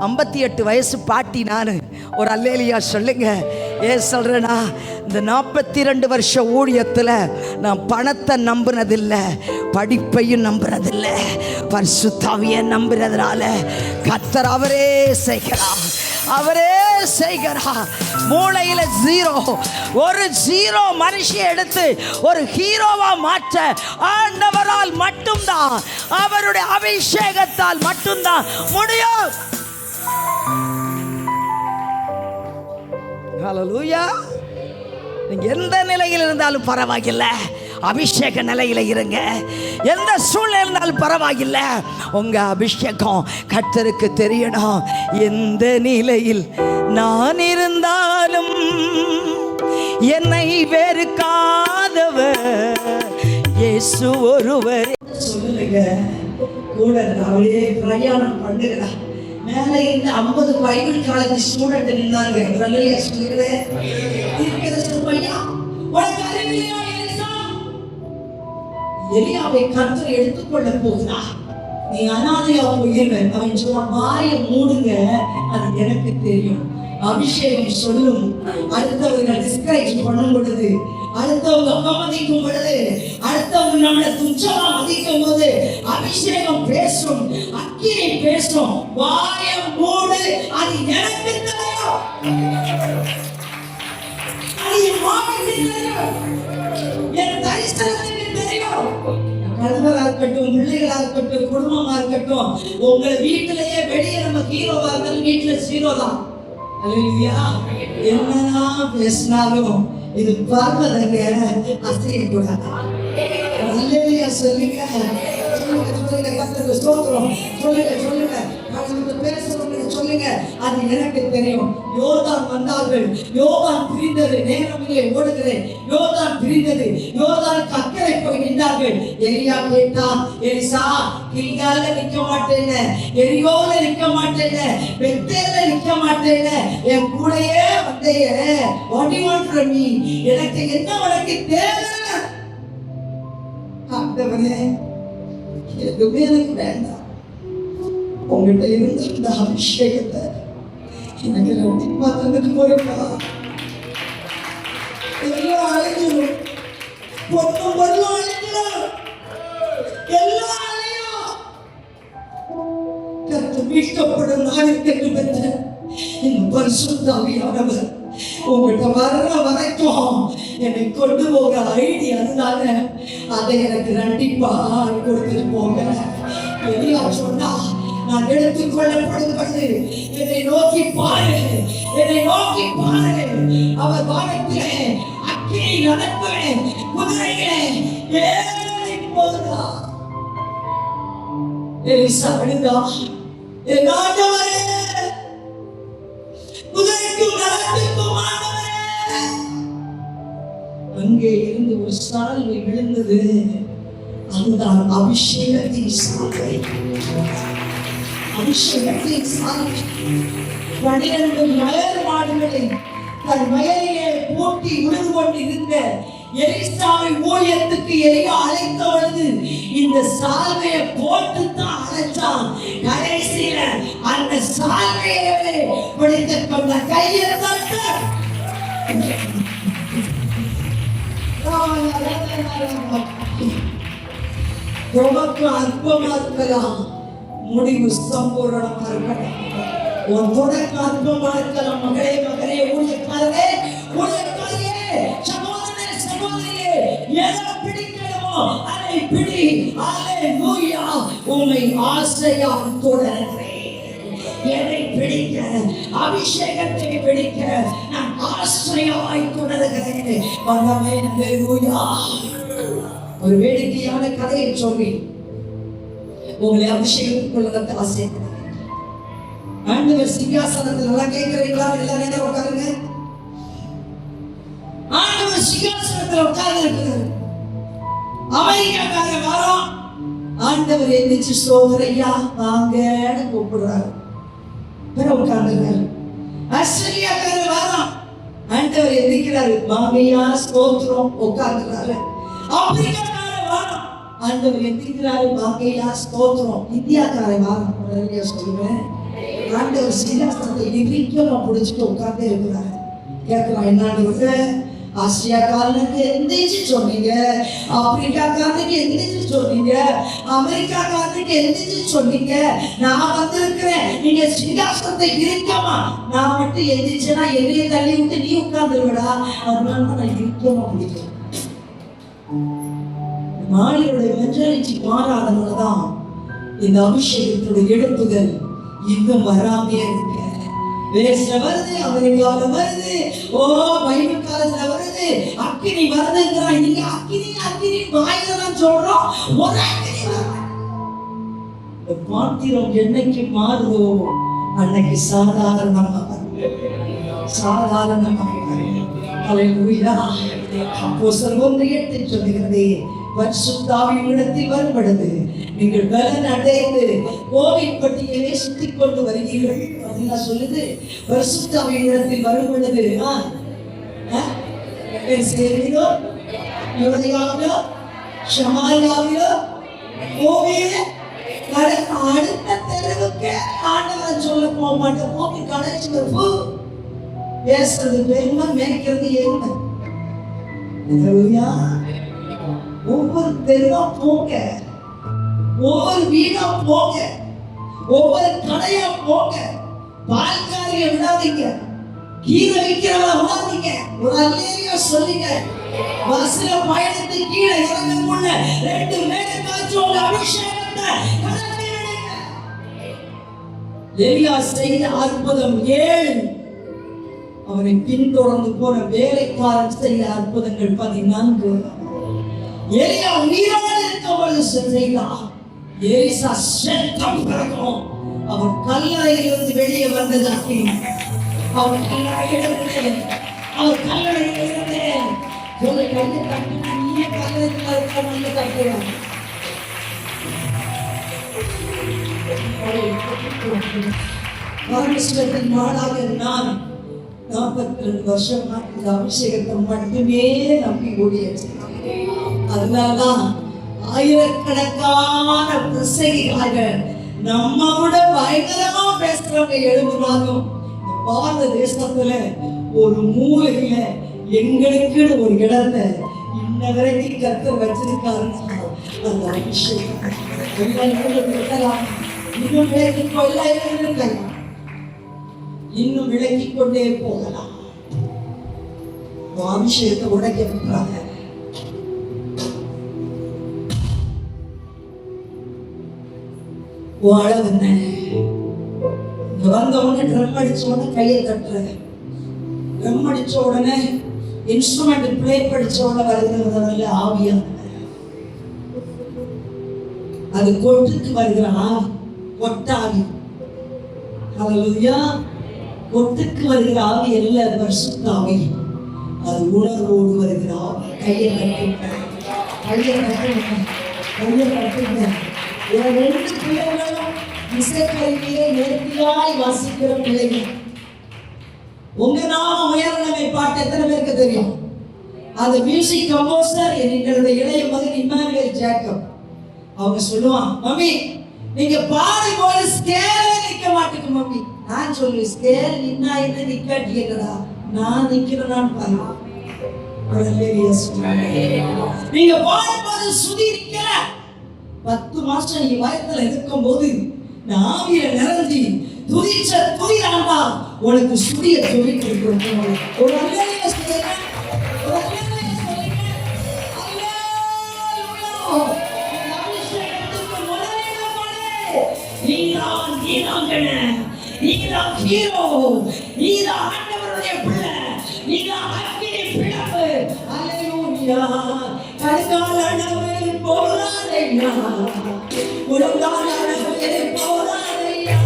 58 வயசு பாட்டி நான். ஒரு அல்லேலியா சொல்லுங்க. ஏன் சொல்றேன்னா, இந்த 42 வருஷ ஊழியத்தில் நான் பணத்தை நம்புனதில்லை, படிப்பையும் நம்புறதில்லை, பரிசுத்த ஆவியை நம்புறதுனால கர்த்தர் அவரே செய்கிறார், அவரே செய்கிறார். மூளையில ஜீரோ, ஒரு ஜீரோ மனுஷியை எடுத்து ஒரு ஹீரோவா மாற்ற ஆண்டவரால் மட்டும்தான், அவருடைய அபிஷேகத்தால் மட்டும்தான் முடியும். ஹல்லேலூயா. நீங்க எந்த நிலையில் இருந்தாலும் பரவாயில்லை, அபிஷேக நிலையில இருங்க. எந்த சூழ்நிலை இருந்தாலும் பரவாயில்ல, உங்க அபிஷேகம் கர்த்தருக்கு தெரியணும். எந்த நிலையில் நான் இருந்தாலும் என்னை வெறுக்காதவர் இயேசு ஒருவர். சொல்லுங்க, கூட அவளே பிரயாணம் பண்ணுகிறா. மேலே இருந்து 50 பைபிள் காலேஜ் ஸ்டூடெண்ட் நின்னாங்க. சொல்லுகிறேன், எலியாவை கர்த்தர் எடுத்துக்கொள்ள போகிறார். நீ அனாதையா போயிருவ. அவன் சொன்ன வாயை மூடுங்க, அது எனக்கு தெரியும். அபிஷேகம் சொல்லும். அடுத்தவங்க டிஸ்கரேஜ் பண்ணும் பொழுது, அடுத்தவங்க அவமதிக்கும் பொழுது, அடுத்தவங்க நம்மளை துச்சமா மதிக்கும் போது அபிஷேகம் பேசும், அக்கினி பேசும். வாயை மூடு, அது எனக்கு தெரியும், அது என் மாவட்டத்தில் தெரியும், என் தரிசனத்துக்கு தெரியும். கணவராக இருக்கட்டும், பிள்ளைகளா இருக்கட்டும், குடும்பமா இருக்கட்டும், உங்க வீட்டிலேயே வெளியே நம்ம ஹீரோவா இருந்தாலும் வீட்டுல ஜீரோ தான். என்னதான் பேசினாலும் இது பார்வதங்க அசைய கூடாது. சொல்லுங்க. கர்த்தருக்கு ஸ்தோத்திரம். சொல்லுங்க பேசுறவங்க சொல்லுங்க. அது எனக்கு தெரியும். யோர்தான் வந்தார்கள், யோர்தான் பிரிந்தது, நேரமில்லை ஓடுகிறேன், யோர்தான் பிரிந்தது, யோர்தானுக்கு அக்கறை போய் நின்றார்கள். எலியா கேட்டா, எலிசா கில்கால நிக்க மாட்டேன்னு, எரியோல நிக்க மாட்டேன்னு, பெத்தேல நிக்க மாட்டேன்னு, என் கூடயே வந்தைய what you want from me? எனக்கு என்ன உனக்கு தேவை? ஆண்டவரே, எதுவுமே எனக்கு வேண்டாம். உங்கள்கிட்ட இருந்து இந்த அபிஷேகத்தை எனக்கு ரெட்டிப்பா தந்துட்டு போயிருக்கா. எல்லாம் அழிஞ்சிடும், பொண்ணும் பொருளும் அழிஞ்சிடும், எல்லாம் அழியும். கர்த்தர் மீட்கப்படும் நாளுக்கு பெற்ற இந்த பரிசுத்த ஆவியானவர் உங்கள்கிட்ட வர்ற வரைக்கும் என்னை கொண்டு போகிற ஐடியா அதுதாங்க. அதை எனக்கு ரெட்டிப்பா கொடுத்துட்டு போங்க. எலியா சொன்னா, நான் எடுத்துக் கொள்ளப்படுவது என்னை நோக்கி பாரு, என்னை நோக்கி பாரு. அவர் வானத்திலே அக்கினி நடக்குவேன், குதிரைகளே ஏறி போதா. எலிசா அழுதா, என் ஆண்டவரே, குதிரைக்கும் நடக்குக்கும் ஆண்டவரே. அங்கே இருந்து ஒரு சால்வை விழுந்தது. அதுதான் அபிஷேகத்தின் சால்வை. அபிஷேகத்தின் சால்வை 12 மலர் மாடுகளை தன் வயலிலே போட்டி உழுது கொண்டிருந்த எலிசாவை ஊழியத்துக்கு எலியா அழைத்த பொழுது இந்த சால்வையை போட்டு தான் அழைச்சான். கடைசியில அந்த சால்வையை பிடித்துக் கொண்ட கையை தட்ட உனக்கு அற்பமா இருக்கலாம், முடிவு சம்பூரணமா இருக்கணும். உன் தொடக்க அற்பமா இருக்கலாம். மகளே மகளே, ஊழியக்காரரே ஊழியக்காரியே, சகோதரனே சகோதரியே, எதை பிடிக்கணுமோ அதை பிடி. அல்லேலூயா. உம்மை ஆசையால் தொடர்கிறேன். எதை பிடிக்க? அபிஷேகத்தை பிடிக்க நான் ஆசையாய் தொடர்கிறேன். அல்லேலூயா. ஒரு வேடிக்கையான கதையை சொல்லி உங்களை அபிஷேகத்துக்குள்ள ஆசைப்படுறேன். ஆண்டவர் சிங்காசனத்தில் நல்லா கேட்கிறீங்களா? எல்லா நேரம் உட்காருங்க. ஆண்டவர் சிங்காசனத்தில் உட்கார்ந்து இருக்கிறார். அமெரிக்காக்காரங்க வரோம். ஆண்டவர் எந்திரிச்சு சோதரையா வாங்கன்னு கூப்பிடுறாரு. பிறகு உட்கார்ந்துருக்காரு. ஆஸ்திரேலியாக்காரங்க வரோம். ஆண்டவர் எந்திரிக்கிறாரு, வாங்கய்யா ஸ்தோத்திரம், உட்கார்ந்துறாரு. ஆப்பிரிக்காக்காரங்க வரோம். ஆண்டவர் எந்திரிக்கிறாரு, வாங்கய்யா ஸ்தோத்திரம். இந்தியாக்காரங்க வரோம். உடனே சொல்லுவேன், ஆண்டவர் சிங்காசனத்தை இறுக்கமா பிடிச்சிட்டு உட்கார்ந்தே இருக்கிறாரு. கேட்கலாம், என்ன ஆசியாக்காரனுக்கு எந்திரிச்சு சொன்னீங்க, ஆப்பிரிக்காக்காரனுக்கு எந்திரிச்சு சொன்னீங்க, அமெரிக்காக்காரனுக்கு எந்திரிச்சு சொன்னீங்க, நான் வந்திருக்கிறேன், நீங்க சிங்காசனத்தை இறுக்கமா. நான் மட்டும் எந்திரிச்சேன்னா என்னைய தள்ளி விட்டு நீ உட்கார்ந்துருவடா. அதனால நான் இறுக்கமா பிடிக்கிறேன். மாளிகளுடைய மென்டாலிட்டி மாறாதனாலதான் இந்த அபிஷேகத்துடைய எடுப்புகள் இன்னும் வராமே இருக்க. வேஸ்ல வருது, அமெரிக்கால வருது, பைபிள் காலத்துல வருது, அக்கினி வருதுங்கிறான். நீங்க அக்கினி அக்கினி வாயில தான் சொல்றோம். ஒரு அக்கினி இந்த பாத்திரம் என்னைக்கு மாறுதோ அன்னைக்கு சாதாரணமாக ஹல்லேலூயா. அப்போஸ்தலர் 1:8 சொல்லுகிறது, பரிசுத்தாவியினிடத்தில் வரும்பொழுது நீங்கள் பலன் அடைந்து கோவிட் பட்டியலை சுத்திக் கொண்டு வருகிறீர்கள் அப்படின்னு சொல்லுது. பரிசுத்தாவியினிடத்தில் வரும் பொழுது அடுத்த தெருவுக்கு ஆண்டவன் சொல்ல போக மாட்டேன். போக்கி கடைசி பேசுறது பெருமை, மேய்க்கிறது எருமை. ஒவ்வொரு தெருவா போங்க, ஒவ்வொரு வீடா போங்க, ஒவ்வொரு கடையா போங்க. பால்காரியை விடாதீங்க, கீழே விற்கிறவங்க விடாதீங்க. ஒரு அல்லேலூயா சொல்லுங்க. பஸ்ல பயணத்து கீழே இறங்க முன்ன 2 மேகத்தாச்சோட அபிஷேகத்தை கடத்தி விடுங்க. எலியா செய்த அற்புதம் 7. அவனை பின்தொடர்ந்து போன வேலைக்காரன் செய்த அற்புதங்கள் 14. எலியா உயிரோடு இருக்கும் பொழுது செய்தான். எலிசா செத்தம் பிறகும் அவன் கல்லறையிலிருந்து வெளியே வந்தது அக்கினி. அவன் கல்லறையிலிருந்து சொல்லி கையை தட்டி நீயே கல்லறையில் இருக்க தட்டுவான். பரமேஸ்வரத்தின் நாளாக நான் 42 வருஷமா இந்த அபிஷேகத்தை மட்டுமே நம்பி ஓடியாச்சு. அதனாலதான் ஆயிரக்கணக்கான பிரசங்கிகள் நம்ம விட பயங்கரமா பேசுறவங்க எழுதுனாலும் இந்த பாரத தேசத்துல ஒரு மூலையில எங்களுக்குன்னு ஒரு இடத்தை இன்ன வரைக்கும் கர்த்தர் வச்சிருக்காருன்னா அந்த அபிஷேகம். இன்னும் விளக்கி கொள்ள இன்னும் விளக்கி கொண்டே போகலாம். அபிஷேகத்தை உடைக்க அளவு என்ன? இங்க வந்த உடனே ட்ரம் அடிச்ச உடனே கையை தட்டுற, ட்ரம் அடிச்ச உடனே இன்ஸ்ட்ருமெண்ட் பிளே படிச்ச உடனே வருகிறதுல ஆவியா அது கொட்டுக்கு வருகிற ஆவி, கொட்டாவி. ஹல்லேலூயா. கொட்டுக்கு வருகிற ஆவி அல்ல, பரிசுத்த ஆவி. அது உணர்வோடு வருகிற ஆவி. கையை கட்டுங்க, கையை கட்டுங்க, கையை கட்டுங்க. 2 பிள்ளைகளும் இசைக்கருவியை நேர்த்தியாய் வாசிக்கிற பிள்ளைகள். உங்க நாம உயர்ந்தமை பாட்டு எத்தனை பேருக்கு தெரியும்? அந்த மியூசிக் கம்போசர் எங்களுடைய இளைய மகன் இமானுவேல் ஜேக்கப். அவங்க சொல்லுவான், மம்மி நீங்க பாடும்போது ஸ்கேலே நிக்க மாட்டேங்க மம்மி. நான் சொல்லுவேன், ஸ்கேல் நின்னா என்ன நிக்காட்டி என்னடா, நான் நிக்கிறேன்னு பாருங்க. நீங்க பாடும்போது சுதி நிக்கல. 10 மாசம் நீ வயத்துல இருக்கும் போது ஆவியில நிறைஞ்சி துதிச்ச துதிதாண்டா உனக்கு சுதிய சொல்லி கொடுக்கணும். ஒரு அல்லேலூயா சொல்லுங்க, ஒரு அல்லேலூயா சொல்லுங்க. அல்லேலூயா. நீதான் ஹீரோ, நீதான் ஆண்டவருடைய பிள்ளை, நீதான் அக்கினி பிளவு. அல்லேலூயா. கடுங்கால் அளவு போராடையா, உலகால் அளவு போராடையா.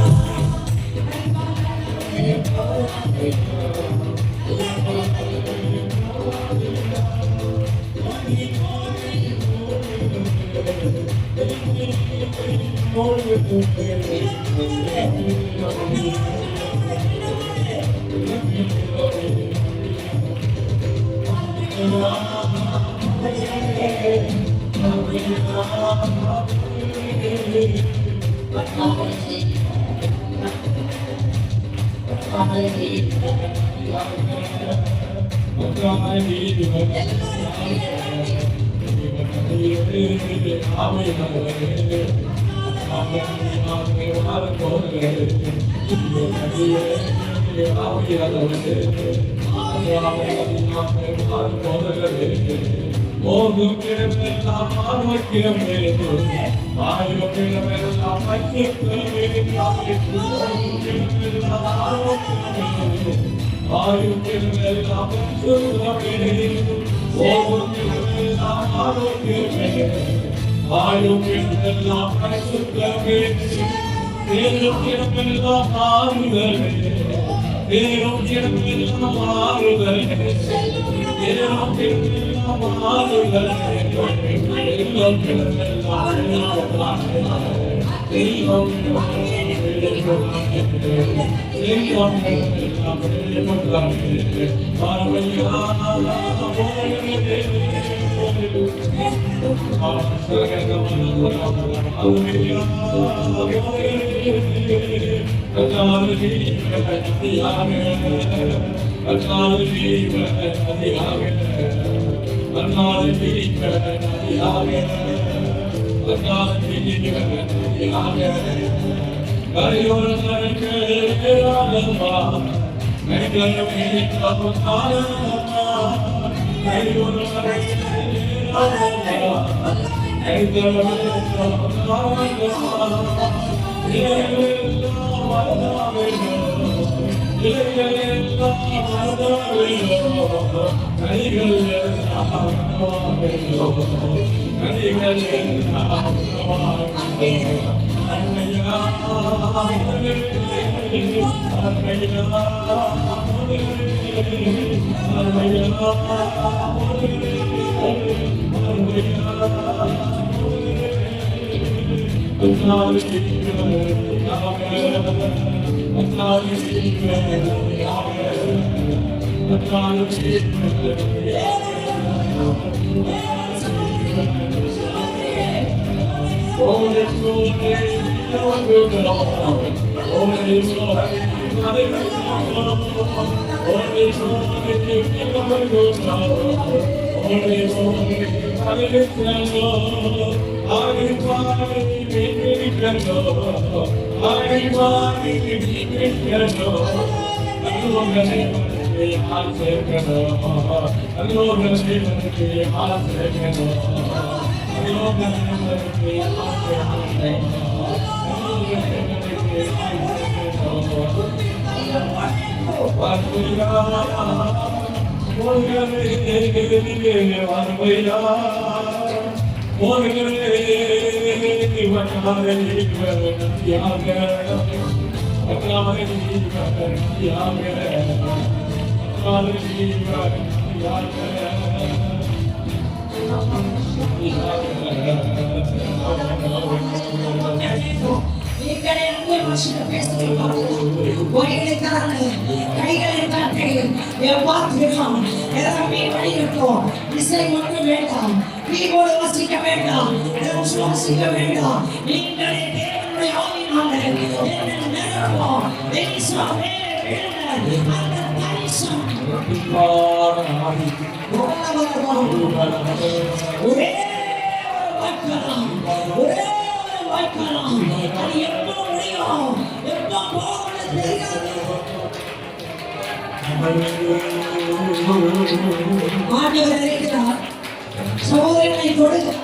சகோதரனை தொடுகிறார்.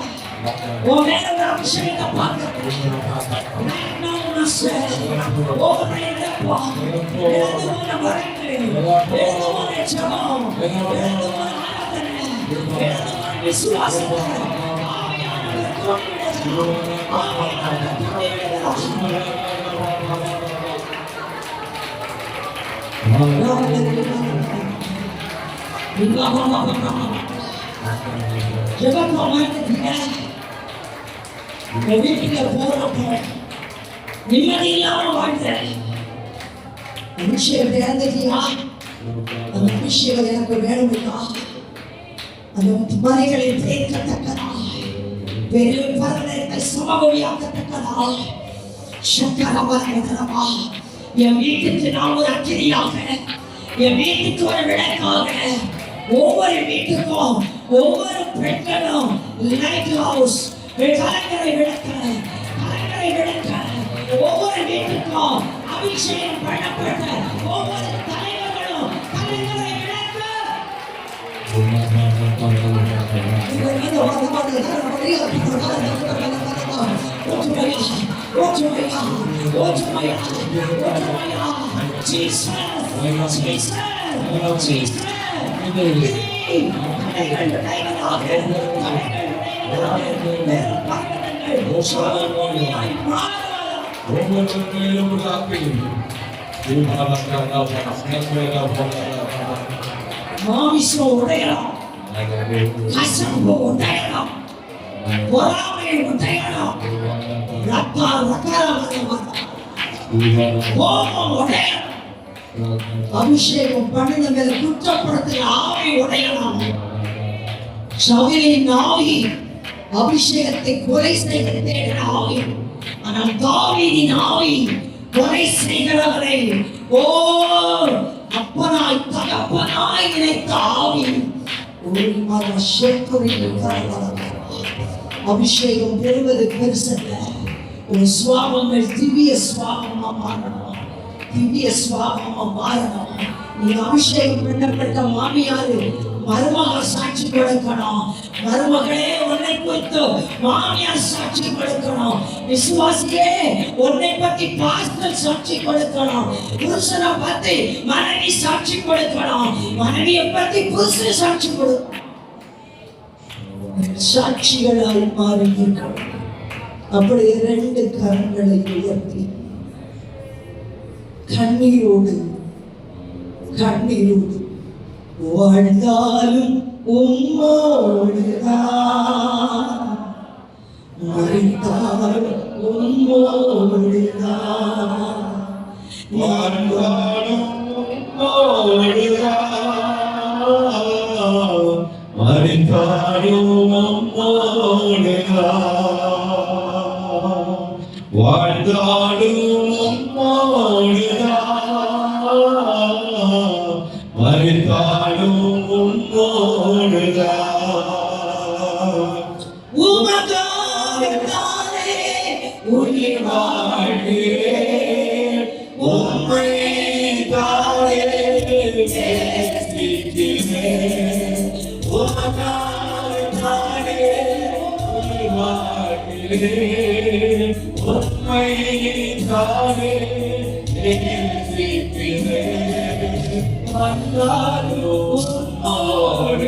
உன் மேல ஒரு அபிஷேகத்தை பார்க்கிறேன். Right now, Master. ஓவரை இழப்பா. எழுதுவோன வரங்கள். எழுதுவோன ஜெபம். எழுதுவோன ஆராதனை. எழுதுவோன விசுவாசம். ஆவியானவர் கொண்டிருக்கிறார். ஆவியானவர் கொண்டிருக்கிறார். ஜெபத்தை மாட்டுங்க. வீட்டுல போறப்ப நிம்மதி இல்லாம வாழ்ந்தேன். அபிஷேகத்தை இறந்துட்டியா? அந்த அபிஷேகம் எனக்கு வேணுமில்லா? அந்த மலைகளில் தேர்க்கத்தக்கதா, பெரும் பர்வதத்தை சமபடியாக்கத்தக்கதா, சக்கரவரவரவா, என் வீட்டுக்கு நான் ஒரு அக்கினியாக, என் வீட்டுக்கு ஒரு விளக்காக, ஒவ்வொரு வீட்டுக்கும் ஒவ்வொரு பெண்களும் லைட் ஹவுஸ் கலங்கரை விளக்க, ஒவ்வொரு வீட்டுக்கும் அபிஷேகம் பண்ணப்பட்ட ஒவ்வொரு தலைவர்களும் கலங்கரை விளக்க. மாமிசம் உடையலாம், கசப்பு உடையலாம், பொறாமை உடையலாம், கோபம் உடையலாம், அபிஷேகம் பண்ணின மேல குற்றப்படுத்துகிற ஆவி உடையலாம். சவுலின் ஆவி அபிஷேகத்தை கொலை செய்து தேடின ஆவி, ஆனால் தாவீதின் ஆவி கொலை செய்கிறவரை ஓ அப்பனாய் தகப்பனாய் நினைத்த ஆவி. அபிஷேகம் பெறுவது பெருசல்ல, ஒரு சுவாபங்கள் திவ்ய சுவாபமா மாறணும், திவ்ய சுவாபமா மாறணும். நீ அபிஷேகம் பண்ணப்பட்ட மாமியாரு மருமகள் சாட்சி கொடுக்கணும். மருமகளே உன்னை குறித்து மாமியார் சாட்சி கொடுக்கணும். விசுவாசியே உன்னை பத்தி பாஸ்டர் சாட்சி கொடுக்கணும். புருஷனை பத்தி மனைவி சாட்சி கொடுக்கணும். மனைவியை பத்தி புருஷன் சாட்சி கொடுக்கணும். சாட்சிகளால் மாறுகிறோம். அப்படி 2 கரங்களை உயர்த்தி கண்ணீரோடு வாழ்ந்தாலும் உம்மோடுதான், மறித்தாலும் உம்மோடுதான், வாழ்ந்தாலும் உம்மோடுதான், மறித்தாலும் உம்மோடுதான், வாழ்ந்தாலும் உம்மோடுதான், மறித்தாலும் உம்மோடுதான். உமக்காகத்தானே உயிர் வாழ்கிறேன், உம்மைத்தானே நேசிக்கிறேன். உமக்காகத்தானே உயிர் வாழ்கிறேன், உம்மைத்தானே நேசிக்கிறேன். வந்தாலும் உம்மோடுதான்,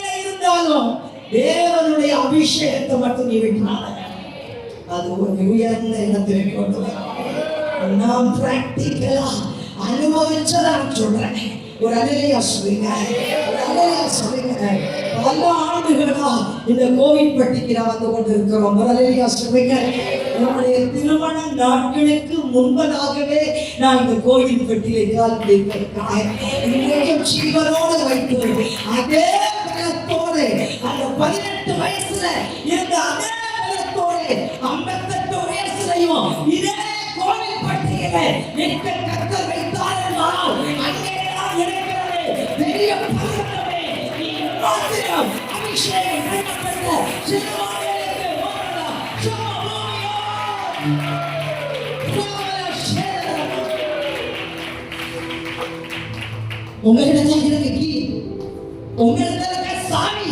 மறித்தாலும் தேவனுடைய அபிஷேகத்தை மட்டும் நீ விட்டால அது ஒரு உயர்ந்த இடத்திலே கொண்டு வரும். நாம் பிராக்டிக்கலா அனுபவிச்சதா சொல்றேன். ஒரு அலையா சொல்லுங்க, ஒரு அலையா சொல்லுங்க. பல ஆண்டுகளா இந்த கோவில்பட்டிக்கு நான் வந்து கொண்டு இருக்கிறோம். ஒரு அலையா சொல்லுங்க. நம்முடைய திருமண நாட்களுக்கு முன்பதாகவே நான் இந்த கோவில்பட்டியிலே கால் வைத்திருக்கிறேன். இன்றைக்கும் ஜீவனோடு வைத்து அதே பலத்தோடு அந்த 18 வயசுல இருந்த அதே பலத்தோடு 58 வயசுலையும் இதே கோவில்பட்டியிலே நிற்க கர்த்தர் வைத்தார் என்றால் அங்கே நான் இருக்கிறது பெரிய பலமே. நீ மாத்திரம் அபிஷேகம் பண்ணப்பட்ட சிறுவாயிலுக்கு ஓடலாம். உங்களிடத்தில் இருக்கு கீ, உங்களிடத்தில் இருக்க சாவி.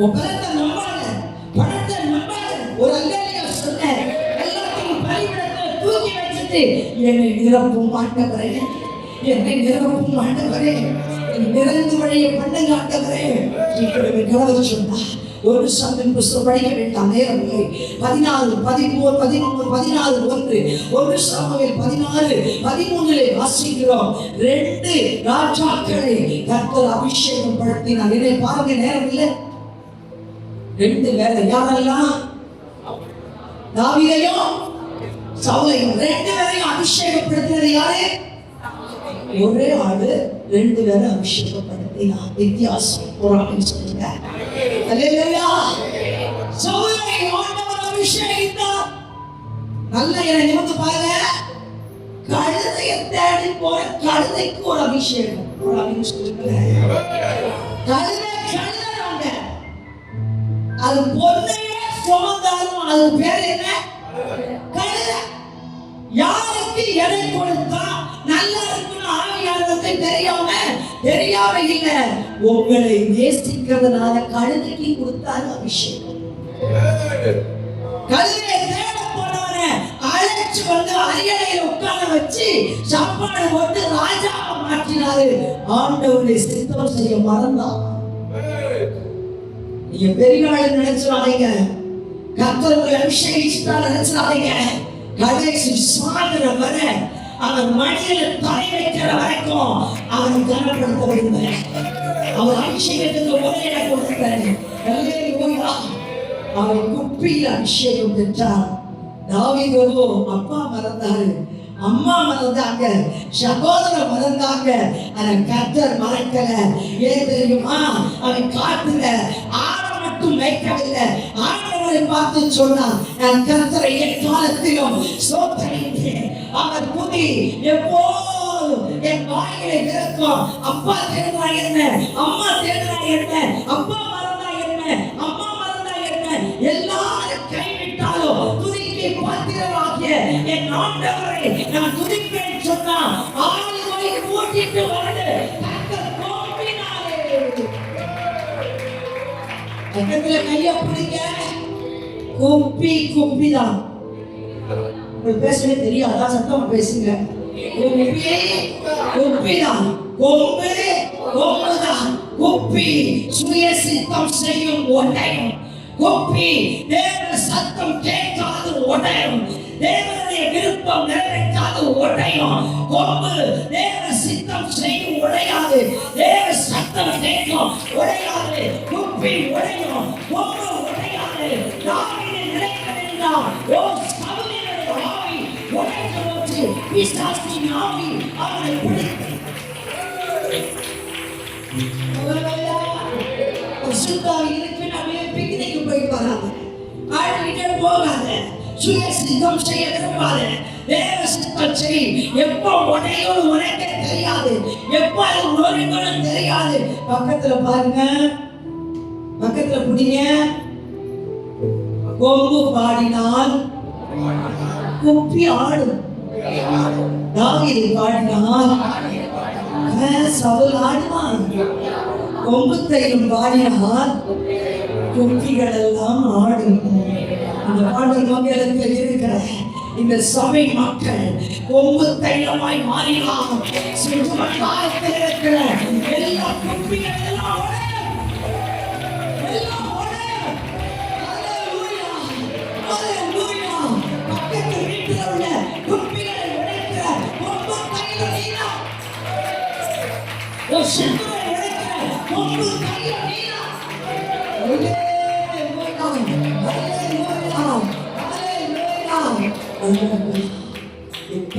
உங்களிடத்தை நம்பாத, பணத்தை நம்பாத. ஒரு அல்லேலூயா சொன்னேன். எல்லாத்தையும் அபிஷேகத்தை என்னை நிரப்பும் ஆண்டவரே, என்னை நிரப்பும் ஆண்டவரே, நிறைந்து வழியை பண்ணுங்க ஆண்டவரே. இப்படி கடவுள் சொன்னா ஒரு சாமியின் புஸ்தகம் படிக்க வேண்டாம், நேரம் இல்லை. 14, 13, 13, 14, 1 ஒரு சாமுவேல் 16, 13 வாசிக்கிறோம். 2 ராஜாக்களை கர்த்தர் அபிஷேகம் படுத்தினார். இதை பாருங்க, நேரம் இல்லை. 2 பேர் யாரெல்லாம்? தாவீதையும் சவுலையும் 2 பேரையும் அபிஷேகப்படுத்தினது யாரு? ஒரே ஆளு 2 பேரை அபிஷேகப்படுத்தினார். வித்தியாசம் போறான்னு சொல்லுங்க. அல்லேலூயா. சவுலை ஆண்டவர் அபிஷேகித்தார். நல்ல என்னை நிமிர்ந்து பாருங்க. கழுதையை தேடி போற கழுதைக்கு ஒரு அபிஷேகம் அப்படின்னு சொல்லுங்க. கழுதைங்க அது பொண்ணையே சுமந்தாலும் அது பேர் என்ன? கழுதை. யாருக்கு எடை கொடுத்தா நல்லா இருக்குன்னு ஆவியானவருக்கு தெரியாம இல்ல, உங்களை நேசிக்கிறதுனால கழுதைக்கு கொடுத்தாரு அபிஷேகம். கழுதையை தேட போனவன அழைச்சு வந்து அரியணையில உட்கார வச்சு சாப்பாடு போட்டு ராஜாவை மாற்றினாரு. ஆண்டவரை சித்தம் செய்ய மறந்தான். நீங்க பெரிய ஆளு நினைச்சிடாதீங்க, கர்த்தர் உங்களை அபிஷேகிச்சுட்டா நினைச்சிடாதீங்க. கடைசி சாதனை வர அவன் மடியில தலை வைக்கிற வரைக்கும் அவன் கனப்படுத்த விரும்புகிறேன். அவர் அபிஷேகத்துக்கு உரையிட கொடுத்தாரு. அவன் குப்பியில் அபிஷேகம் பெற்றான். தாவீதோ அப்பா மறந்தாரு, அம்மா மறந்தாங்க, சகோதரர் மறந்தாங்க. ஆனா கர்த்தர் மறக்கல. ஏன் தெரியுமா? அவன் காட்டுல ஆட மட்டும் வைக்கவில்லை. ஆண்டவரை பார்த்து சொன்னான், நான் கர்த்தரை எக்காலத்திலும் ஸ்தோத்திரிக்கிறேன். அவர் துதி எப்போதும் என் வாயிலே இருக்கும். அப்பா தேடுறா என்ன, அம்மா தேடுறா என்ன, அப்பா மறந்தா என்ன, அம்மா மறந்தா என்ன, எல்லாரும் கைவிட்டாலும் துதிக்கு பாத்திரமாகிய என் ஆண்டவரை நான் துதிப்பேன் சொன்னா ஆளுகளை கூட்டிட்டு வந்து கர்த்தர் கோபினாரே. பக்கத்துல கைய பிடிங்க. குப்பிதான். உங்களுக்கு பேசவே தெரியாதா? சத்தமா பேசுங்க. குப்பிதான். கொம்புதான். குப்பி சுய சித்தம் செய்யும் உடையும். குப்பி தேவ சத்தம் கேட்காது உடையும். தேவனுடைய விருப்பம் நிறைவேற்றாது உடையும். கொம்பு தேவ சித்தம் செய்யும் உடையாது. தேவ சத்தம் கேட்கும் உடையாது. குப்பி உடையும், கொம்பு உடையாது. தாவீது நினைக்க வேண்டாம். ஓ சவுலினுடைய ஆவி உடைந்து போச்சு. பிசாசின் ஆவி அவனை பிடித்து சுத்தாவி இருக்கு. அப்படியே பிக்னிக்கு போயிட்டு வராங்க. ஆடிக்கிட்டே போகாத. சுய சித்தம் செய்ய விரும்பாத. தேவ சித்தம் செய். எப்போ உடையோடு உனக்கே தெரியாது, எப்போ அது நோய்களும் தெரியாது. பக்கத்துல பாருங்க, பக்கத்துல புடிங்க. கொம்பு பாடினால் குப்பி ஆடும். தாவீது பாடினால் சவுல் ஆடுவான். கொம்பு தைலம் பாடினால் குப்பிகள் எல்லாம் ஆடும். இந்த பாடல் மக்களுக்கு இருக்கிற இந்த சபை மக்கள் கொம்பு தைலமாய் மாறினார். சுற்றுவட்டாரத்தில் இருக்கிற எல்லா குப்பிகள் எல்லாம் பக்கத்து வீட்டில் உள்ள குப்பிகளை உடைக்கிற கொம்பு தைலம் நீனா.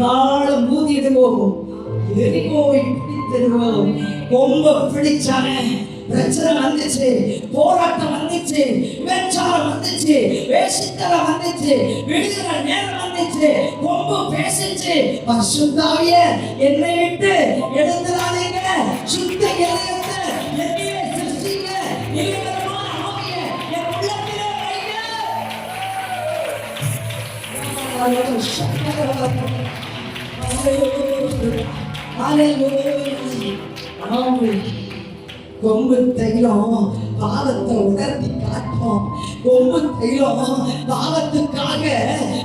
காலம் ஊதிடுவோம், எரிகோவை பிடித்திடுவோம். கொம்ப பிடிச்சான பிரச்சனை வந்துச்சு, போராட்டம் வந்துச்சு, விபச்சாரம் வந்துச்சு, வேசித்தனம் வந்துச்சு, விடுதலை நேரம் வந்துச்சு, கொம்பு பேசிச்சு. பரிசுத்தாவியே என்னை விட்டு எடுத்துறாதீங்க. சுத்த இதயத்தை என்னையே சிருஷ்டிங்க. நிலைவரமான ஆவியை என் உள்ளத்திலே வைங்க. கொம்பு தைலம் பாவத்தை உணர்த்தி காட்டும். கொம்பு தைலம் பாவத்துக்காக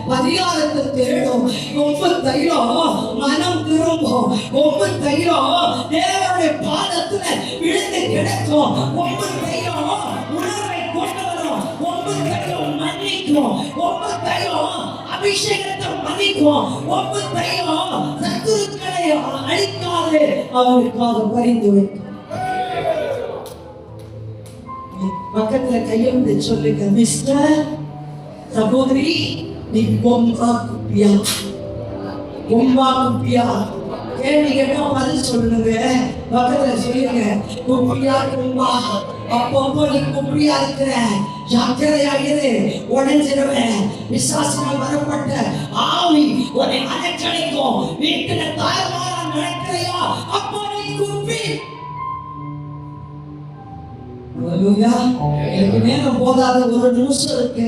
பரிகாரத்தை தேடும். கொம்பு தைலம் மனம் திரும்பும். கொம்பு தைலம் தேவனுடைய பாதத்துல விழுந்து கிடக்கும். கொம்பு தைலம் உணர்வை கொண்டு வரும். கொம்பு தைலம் மன்னிக்கும். கொம்பு தைலம் அபிஷேகத்தை மன்னிக்கும். கொம்பு தைலம் சத்துருக்களை அழிக்காது அவருக்காக பரிந்து வைக்கும். பக்கத்துல கையெழுந்து சொல்லுங்க, மிஸ்டர் சகோதரி, நீ கொம்பா குப்பியா? கொம்பா குப்பியா? கேள்வி கேட்டா பதில் சொல்லுங்க. பக்கத்துல சொல்லுங்க, குப்பியா கொம்பா? அப்பப்போ நீ குப்பியா இருக்கிற, ஜாக்கிரதையாகிறது, உடஞ்சிருவேன். விசுவாசினால் வரப்பட்ட ஆவி உன்னை அலக்கழிக்கும். வீட்டுல தாய்மாரா நடக்கிறையா? அப்போ நீ குப்பி. எனக்கு நேரம் போதாத ஒரு நிமிஷம் இருக்கு.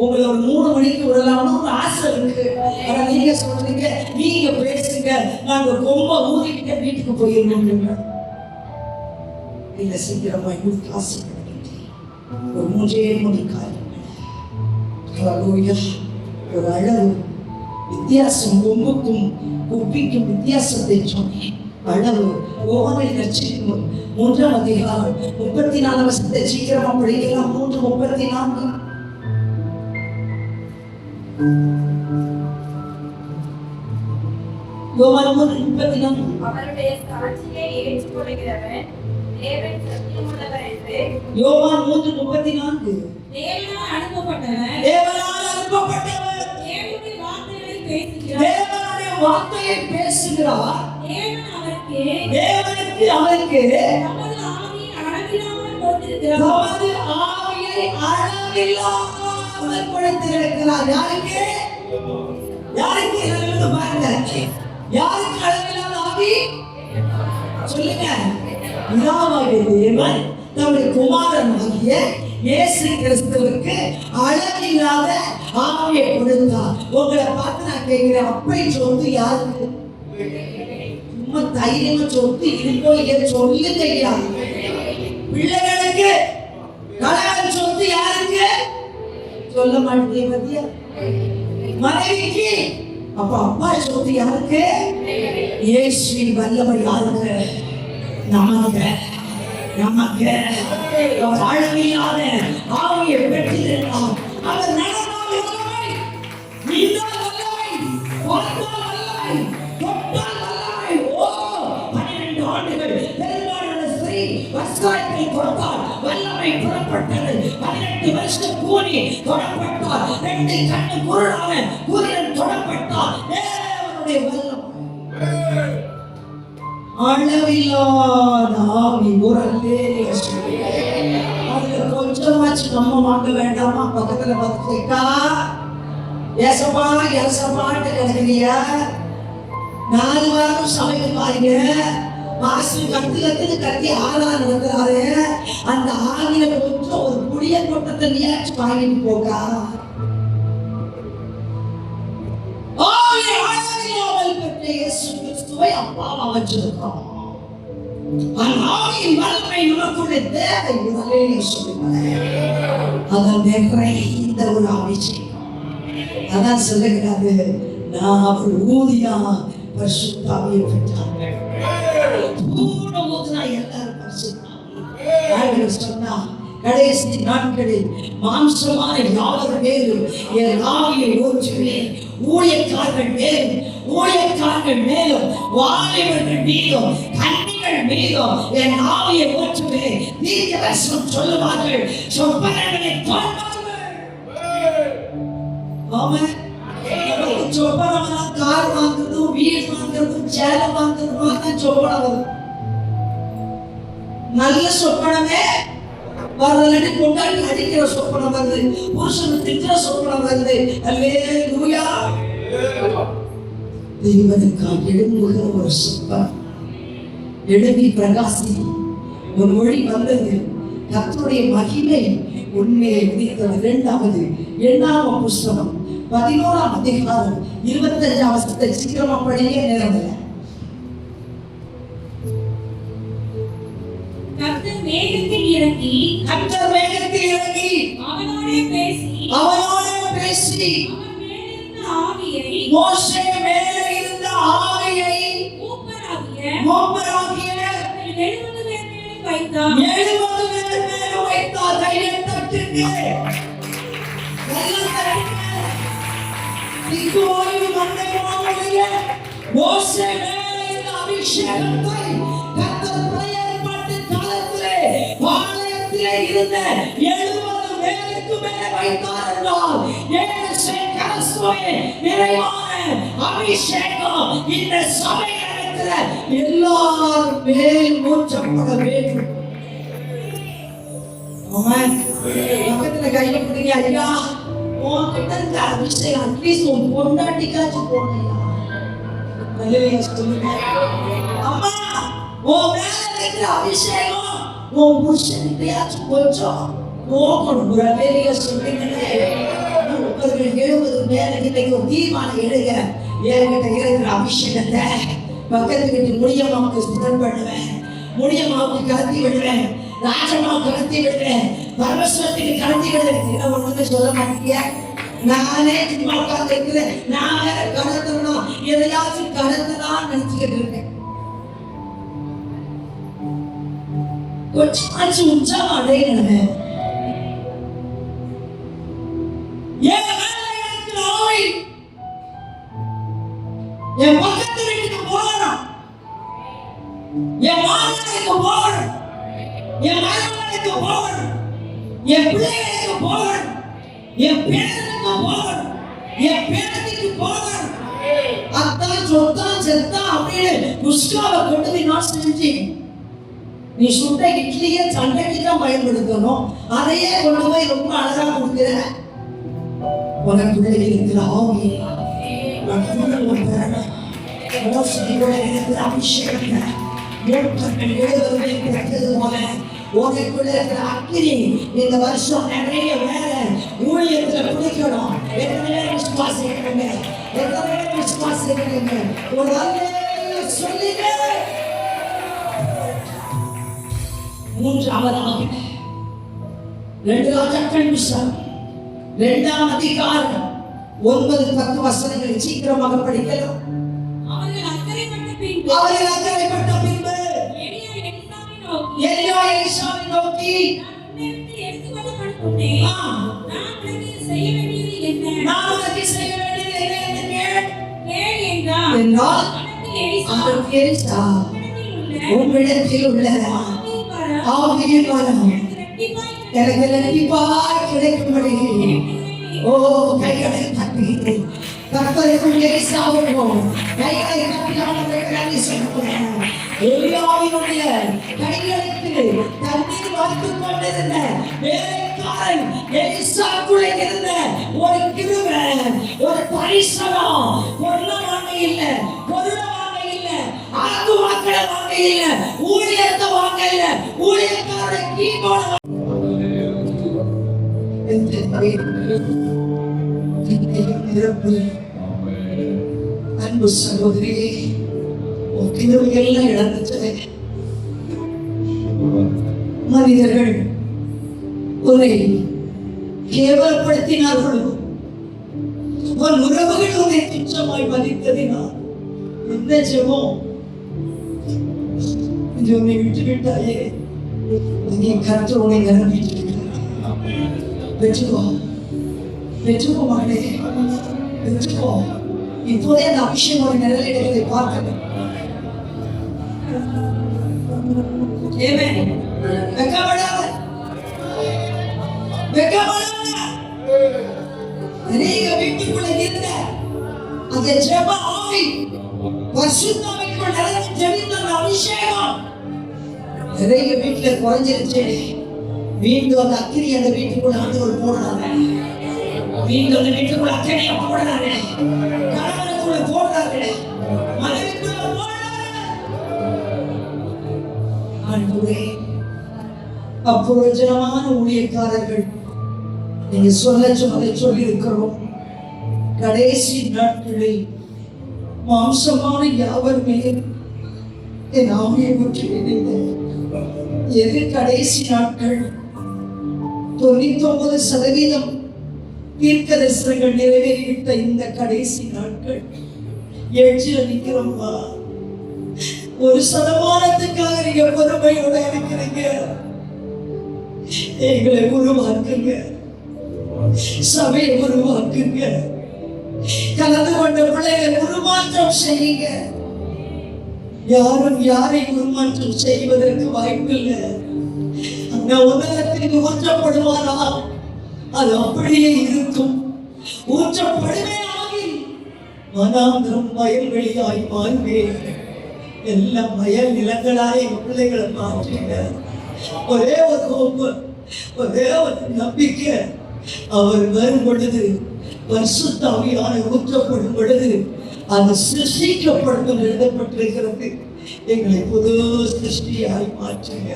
உங்களை ஒரு 3 மணிக்கு விடலாம்னு ஒரு ஆசை இருக்கு. ஆனா நீங்க சொல்றீங்க, நீங்க பேசுங்க, நாங்க ரொம்ப ஊதிக்கிட்ட வீட்டுக்கு போயிருந்தோம். இல்ல, சீக்கிரமா இன்னும் காசு ஒரு 3 மணி காலம். ஒரு அளவு வித்தியாசம், கொம்புக்கும் குப்பிக்கும் வித்தியாசத்தை சொன்னேன். அளவு ஓவனை நச்சிக்கும் 3ஆம் அதிகாரம் 34 வசனத்தை சீக்கிரமா படிக்கலாம். 3:34. யோவான் 3:34. அவருடைய சாட்சியை ஏற்றுக்கொள்கிறவன் தேவன் சத்தியமுள்ளவர் என்று. யோவான் 3:34. தேவனால் அனுப்பப்பட்டவர் தேவனுடைய வார்த்தைகளை பேசுகிறார். தேவனுடைய வார்த்தையை பேசுகிறார். தேவனுக்கு அவருக்கு தமது ஆவியை அளவில்லாமல் கொடுத்திருக்கிறார். தமது ஆவியை அளவில்லாமல் கொடுத்திருக்கிறார். யாருக்கு? யாருக்கு? சொல்லுங்க பாருங்க, யாருக்கு அளவில்லாத ஆவி? சொல்லுங்க. பிதாவாகிய தேவன் தம்முடைய குமாரனாகிய இயேசு கிறிஸ்துவுக்கு அளவில்லாத ஆவியை கொடுத்தார். உங்களை பார்த்து நான் கேட்கிறேன், அப்பை சொத்து யாருக்கு? சும்மா தைரியமா சொத்து இருக்கோ இல்லையா சொல்லுங்க ஐயா. பிள்ளைகளுக்கு கணவன் சொத்து யாருக்கு? சொல்ல மாட்டேன் பத்தியா? மனைவிக்கு. அப்ப அப்பா சொத்து யாருக்கு? இயேசுவின் வல்லமை யாருக்கு? நமக்கு. நமக்கு அவர் அளவில்லாத ஆவியை பெற்றிருந்தார். அவர் நடந்தால் வல்லமை, நின்றால் வல்லமை, பார்த்தால் வல்லமை, தொட்டால் வல்லமை. ஓ, 12 ஆண்டுகள் பெரும்பாலான ஸ்திரீ வஸ்திரத்தை கொடுத்தால் வல்லமை புறப்பட்டது. 18 வருஷம் கூலி தொடப்பட்டார். 2 கண்ணு குருடான கூரியன் தொடப்பட்டார். தேவனுடைய வல்லமை. அளவில்லாத ஆவி ஊரல்லே. அதுல கொஞ்சமாச்சு நம்ம வாங்க வேண்டாமா? பக்கத்துல பார்த்துக்கா, ஏசப்பா ஏசப்பாட்டு கிடக்குறியா? 4 வாரம் சமைக்க பாருங்க. மாசு கத்துன்னு கத்தி ஆளாக நடக்கிறாரு. அந்த ஆவியில கொஞ்சம் ஒரு புளிய கொட்டத்தை நீயாச்சும் வாங்கிட்டு போக்கா. இயேசு கிறிஸ்துவை அப்பாவா வச்சிருக்கோம். ஆவியின் வல்லமை நமக்குள்ளே தேவை. முதலே சொல்லுங்க, அதான் நிறைந்த ஒரு அபிஷேகம். அதான் சொல்லுகிறாரு, நான் அவர் ஊதியா பரிசுத்த ஆவியை பெற்றார்கள். பூர்ண ஊதினா எல்லாரும் பரிசுத்த ஆவி சொன்னா, கடைசி நாட்களில் மாம்சமான யாவர் மேலும் என் ஆவியை ஊற்றுவேன். ஊழியக்காரர்கள் மேலும் வாலிபர்கள் மீதும் கன்னிகள் மீதும் என் ஆவியை ஊற்றுவேன். தீர்க்கதரிசனம் சொல்லுவார்கள், சொப்பனங்களை காண்பார்கள். ஆமென். சொப்பனம்னா கார் வாங்குறதும் வீடு வாங்குறதும் சேலை வாங்குறதும் சொப்பனம் வரும். நல்ல சொப்பனமே வரலடி கொண்டாடி அடிக்கிற சொப்பனம் வருது, புருஷன் திட்டுற சொப்பனம் வருது. அல்லேலூயா. தெய்வனுக்காக எழும்புகிற ஒரு சொப்பனம், எழுதி பிரகாசி ஒரு மொழி வந்தது. கர்த்தருடைய மகிமை உண்மையை விதித்தது. 2வது 8ஆம் புஸ்தகம் 11ஆம் அதிகாரம் 25ஆம் வசனத்தை சீக்கிரமா படிக்க நேரம் இல்லை. கர்த்தர் மேகத்தில் இறங்கி கர்த்தர் மேகத்தில் இறங்கி அவனோடே பேசி அவனோடு பேசி அவன் மேலிருந்த ஆவியை மோசே மேலே இருந்த ஆவியை மூப்பராகிய 70 பேர் மேலே வைத்தான். 70 பேர் மேலே வைத்தார். கையை தட்டுங்க. நல்லா தட்டுங்க. திக்கோயும் மந்தையுமாவுடைய மோசே மேலே இருந்த அபிஷேகத்தை கர்த்தர் பிரயற்பட்டு காலத்திலே பாளையத்திலே இருந்த 70 பேருக்கு மேலே வைத்தார் என்றால் ஏழு கரஸ்துவே நிறைவான அபிஷேகம் இந்த சபை எல்லாரும் மேல் மூச்சப்பட வேண்டும். பக்கத்துல கையில பிடிங்க. ஐயா உன்கிட்ட இருக்க அபிஷேகம் அட்லீஸ்ட் உன் பொண்டாட்டிக்காச்சு போனையா. அம்மா உன் மேல இருக்கிற அபிஷேகம் உன் புருஷன்கிட்டயாச்சும் கொஞ்சம் போகணும். ஒரு வேலையை சொல்றீங்களே 70 பேருக்கு இன்னைக்கு ஒரு தீர்மானம் எடுங்க. என்கிட்ட இருக்கிற அபிஷேகத்தை பக்கத்து வீட்டு முடியம்மாவுக்கு சுத்தம் பண்ணுவேன், முடியம்மாவுக்கு கலத்தி விடுவேன், ராஜம்மாவுக்கு கலத்தி விடுவேன், பரமேஸ்வரத்துக்கு கலத்தி விடுவேன். ஒண்ணுமே சொல்ல மாட்டேங்க. நானே சும்மா உட்கார்ந்து இருக்கிறேன். நான் வேற கலந்துடணும், எதையாச்சும் கலந்துதான் நினைச்சுக்கிட்டு இருக்கேன். கொஞ்சமாச்சும் உற்சாகம் அடையணுங்க. என் பக்கத்து வீட்டுக்கு போகணும், என் மாமனுக்கு போகணும், என் மருமகனுக்கு போகணும், என் பிள்ளைகளுக்கு போகணும், என் பேரனுக்கு போகணும், என் பேரனுக்கு போகணும். அத்தான் சொத்தான் செத்தான் அப்படின்னு புஷ்காவை கொண்டு போய் நான் செஞ்சு நீ சுட்ட இட்லியை சண்டைக்கு தான் பயன்படுத்தணும். அதையே கொண்டு போய் ரொம்ப அழகா கொடுக்குற உனக்குள்ள இருக்கிற ஆவியை இந்த வருஷம் நிறைய வேலை ஊழியத்துல பிடிக்கணும். எத்தனை விசுவாசிக்கிறீங்க? எத்தனை விசுவாசிக்கிறீங்க? ஒரு சொல்லுங்க. மூன்றாவதாக 2 ராஜாக்கள் புத்தகம் 2ஆம் அதிகாரம் 9-10 வசனங்களை சீக்கிரமாக படிக்கலாம். அவர்கள் அக்கறைப்பட்ட பின்பு எலியா எலிசாவை நோக்கி நான் உன்னிடத்தில் எடுத்துக்கொள்ளப்படுகிறேன். நான் உனக்கு செய்ய வேண்டியது என்ன என்று கேள் என்றார். அதற்கு எலிசா உம்மிடத்தில் உள்ள ஆவியின் வரம் எனக்கு இரட்டிப்பாய் கிடைக்கும்படி ஓ கைகளை தட்டி கர்த்தருக்குள் எலிசாவுக்கும் கைகளை தட்டி சொல்லுகிறேன். எலியாவினுடைய கைகளுக்கு தண்ணீர் வார்த்துக் கொண்டிருந்த வேலைக்காரன் எலிசாவுக்குள்ளே இருந்த ஒரு கிருபை, ஒரு பரிசனம், பொருளமாக இல்லை, பொருளமாக இல்லை, அழகு வாக்களை வாங்க இல்லை, ஊழியத்தை வாங்க இல்லை, ஊழியக்காரரை கீழ்கோண அன்பு சகோதரி கிருபையெல்லாம் இழந்துச்சு. மனிதர்கள் உன்னை கேவலப்படுத்தினார்களோ, உன் உறவுகள் உன்னை துச்சமாய் மதித்ததினால் எந்த ஜெபம் உன்னை விட்டு விட்டாயே, நீ கர்த்தர் உன்னை நிரம்பிட்டு வெச்சுக்கோ, வெச்சுக்கோ மகளே, வெச்சுக்கோ. இப்போதே அந்த அபிஷேகம் ஒரு நிழலிடத்தை பார்க்கணும். வெக்கப்படாத, வெக்கப்படாத. நீங்க வீட்டுக்குள்ள இருந்த அந்த ஜெப ஆவி, பரிசுத்தாவிக்குள் நிறைந்து ஜெபித்த அந்த அபிஷேகம் நிறைய வீட்டுல குறைஞ்சிருச்சு. மீண்டும் அந்த அக்கினி அந்த வீட்டுக்குள்ள ஆண்டவர் போடுறாங்க. மீண்டும் அந்த வீட்டுக்குள்ள அக்கினியை போடுறாங்க. கணவனுக்குள்ள போடுறாங்க, மனைவிக்குள்ள போடுறாங்க. ஆண்டவரே, அப்பிரயோஜனமான ஊழியக்காரர்கள் நீங்க சொல்ல சொன்னதை சொல்லி இருக்கிறோம். கடைசி நாட்களில் மாம்சமான யாவர் மேல் என் ஆவியை ஊற்றினீங்க. எது கடைசி நாட்கள்? 99% தீர்க்க தரிசனங்கள் நிறைவேறிவிட்ட இந்த கடைசி நாட்கள் எழுச்சியில நிக்கிறோம்மா. 1% நீங்க பொறுமையோட இருக்கிறீங்க. எங்களை உருவாக்குங்க, சபையை உருவாக்குங்க, கலந்து கொண்ட பிள்ளைகளை உருமாற்றம் செய்யுங்க. யாரும் யாரை உருமாற்றம் செய்வதற்கு வாய்ப்பில்லை. அந்த உலகத்திற்கு ஊற்றப்படுவானால் அது அப்படியே இருக்கும். ஊற்றப்படுவே ஆகி மனாந்திரம் வயல்வெளியாய் மாறுவே. எல்லாம் வயல் நிலங்களாய் பிள்ளைகளை மாற்றுங்க. ஒரே ஒரு ஹோப்பு, ஒரே ஒரு நம்பிக்கை. அவர் வரும் பொழுது, பரிசுத்த ஆவியானவர் ஊற்றப்படும் பொழுது அது சிருஷ்டிக்கப்படும் எழுதப்பட்டிருக்கிறது. எங்களை புது சிருஷ்டியாய் மாற்றுங்க,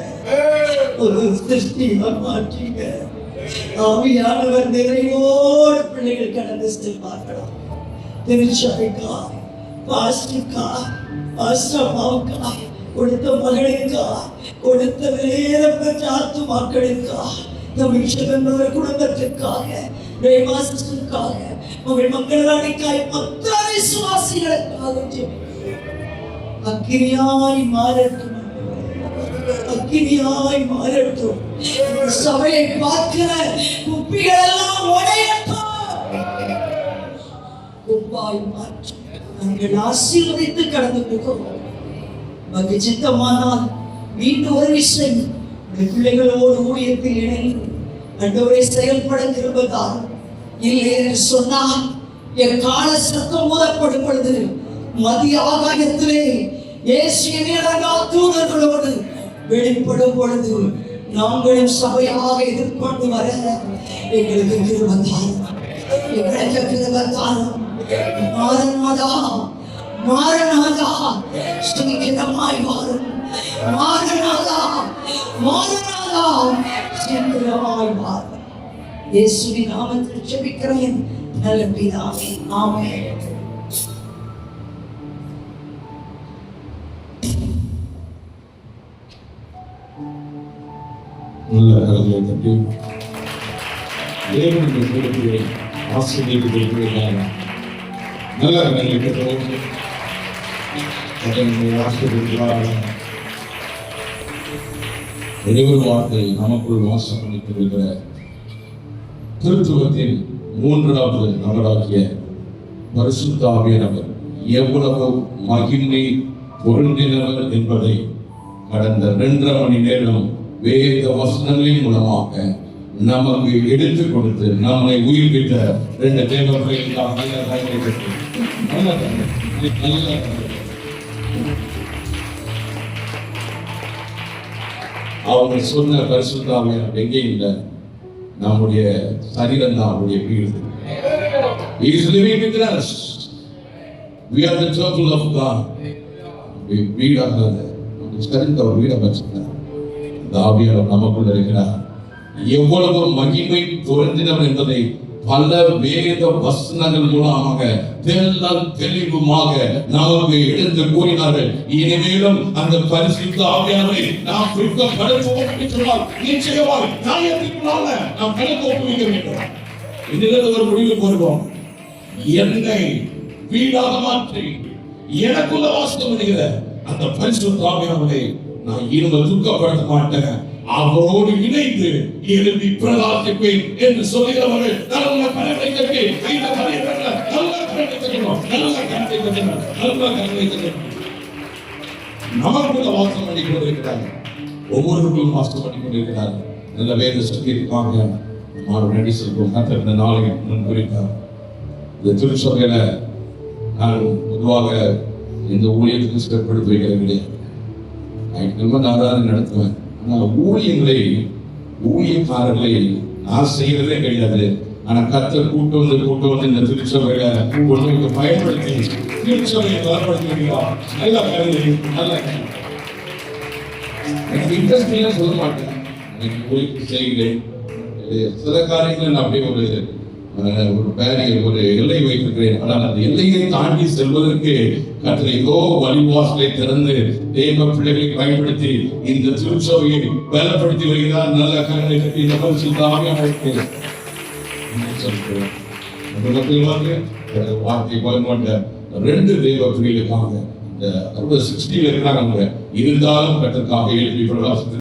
ஒரு சிருஷ்டியாய் மாற்றுங்க. ஆவியானவர் நிறைவோடு பிள்ளைகள் கடந்து செல்வார்களா. திருச்சபைக்கா, பாஸ்டுக்கா, பாஸ்டமாவுக்கா, கொடுத்த மகளுக்கா, கொடுத்த வேற பெற்ற ஆத்துமாக்களுக்கா, தமிழ்ச்சகந்தவர் குடும்பத்திற்காக, ரேமாசுக்காக, உங்கள் மக்களாடிக்காய் மொத்த விசுவாசிகளுக்காக அக்கினியாய் மாறட்டும், அக்கினியாய் மாறட்டும். சபையை பார்க்கிற குப்பிகள் எல்லாம் உடையட்டும், குப்பாய் மாற்றும். நாங்கள் ஆசீர்வதித்து கடந்து போகிறோம். மகிழ்ச்சி சித்தமானால் மீண்டும் ஒரு விஷயம், பிள்ளைகளோடு ஊழியத்தில் இணைந்து ஆண்டவரை செயல்பட திரும்பதான். இல்லை என்று சொன்னால் என் கால சத்தம் ஊதப்படும் பொழுது மதிய ஆகாயத்திலே இயேசுவின் தூதர்களோடு வெளிப்படும் பொழுது நாங்களும் சபையாக எதிர்கொண்டு வர எங்களுக்கு திரும்பதான், எங்களுக்கு திரும்பதான். மாறனாதா, மாறனாதா, சீக்கிரமாய் மாறும். மாறனாதா, மாறனாதா, சீக்கிரமாய் மாறும். இயேசுவின் நாமத்தில் ஜெபிக்கிறேன் நல்ல பிதாவே, ஆமென். நல்ல கரங்களை தட்டி தேவனுடைய பொறுப்பை ஆசிரியர்களுக்காக நல்ல கரங்களை பெற்றோடு ஆசிரியர்களாக இறைவர் வார்த்தை நமக்குள் வாசம் அளித்திருக்கிற திருத்துவத்தின் 3வது நபராகிய பரிசுத்த ஆவியானவர் எவ்வளவு மகிமை பொருந்தினவர் என்பதை கடந்த 2.5 மணி நேரம் வேத வசனங்களின் மூலமாக நமக்கு எடுத்துக் கொடுத்து நம்மை உயிர்ப்பித்த 2 தேவர்கள் அவங்க சொன்ன பரிசுத்த ஆவியானவர் எங்கே இல்லை, நம்முடைய சரீரம் தான் அவருடைய வீடு. He is living with us. We are the temple of God. வீடாக அவர் வீடாக வச்சிருக்கிறார். இந்த ஆவியானவர் நமக்குள்ள இருக்கிறார். எவ்வளவு மகிமை பொருந்தினவர் என்பதை பல வேத வசனங்கள் மூலமாக தெளிவுமாக நமக்கு எடுத்து கூறினார்கள். இனிமேலும் அந்த பரிசுத்த ஆவியானவரை நாம் துக்கப்படுத்துவோம் என்று சொன்னால் நிச்சயமாக நியாயத்திற்குள்ளாக நாம் கணக்கு ஒப்புவிக்க வேண்டும். இதிலிருந்து ஒரு முடிவுக்கு வருவோம். என்னை வீடாக மாற்றி எனக்குள்ள வாசம் பண்ணுகிற அந்த பரிசுத்த ஆவியானவரை நான் இனிமேல் துக்கப்படுத்த மாட்டேன், அவரோடு இணைந்து எழுதி பிரகாசிப்பேன் என்று சொல்லுகிறவர்கள் நல்ல கணக்கை கட்டி நல்ல நமக்குள்ள வாசம் பண்ணி கொண்டிருக்கிறார். ஒவ்வொருவர்களும் வாசம் பண்ணி கொண்டிருக்கிறார். நல்ல வேத சொல்லியிருக்காங்க. நடி சொல்வோம் கர்த்தர் இந்த நாளை முன்குறித்தார். இந்த திருச்சபையில நான் பொதுவாக இந்த ஊழியத்துக்கு சிறப்படுத்தி வைக்கிறேன். ஆராதனை நடத்துவேன். ஆனால் ஊழியக்காரர்களை நான் செய்யறதே கிடையாது. ஆனா கர்த்தர் கூட்டு வந்து இந்த திருச்சபையில கொண்டு பயன்படுத்தி திருச்சபையை வளப்படுத்திருக்கிறார். நல்ல கருதி, நல்ல எனக்கு இன்ட்ரெஸ்டிங்காக சொல்ல மாட்டேன். எனக்கு ஊழியத்தை செய்கிறேன். சில காரியங்கள் நான் அப்படியே ஒரு ஒரு பேரியர், ஒரு எல்லை வைத்திருக்கிறேன். ஆனால் அந்த எல்லையை தாண்டி செல்வதற்கு கர்த்தர் வழிவாசலை திறந்து தேவ பிள்ளைகளை பயன்படுத்தி இந்த திருச்சபையை பலப்படுத்தி வருகிறார். நல்ல கருணை கட்டி இந்த வார்த்தை பயன்பட்ட 2 தேவ பிள்ளைகளுக்காக இந்த 60 இருக்கிறாங்க. இருந்தாலும் கர்த்தருக்காக எழுப்பி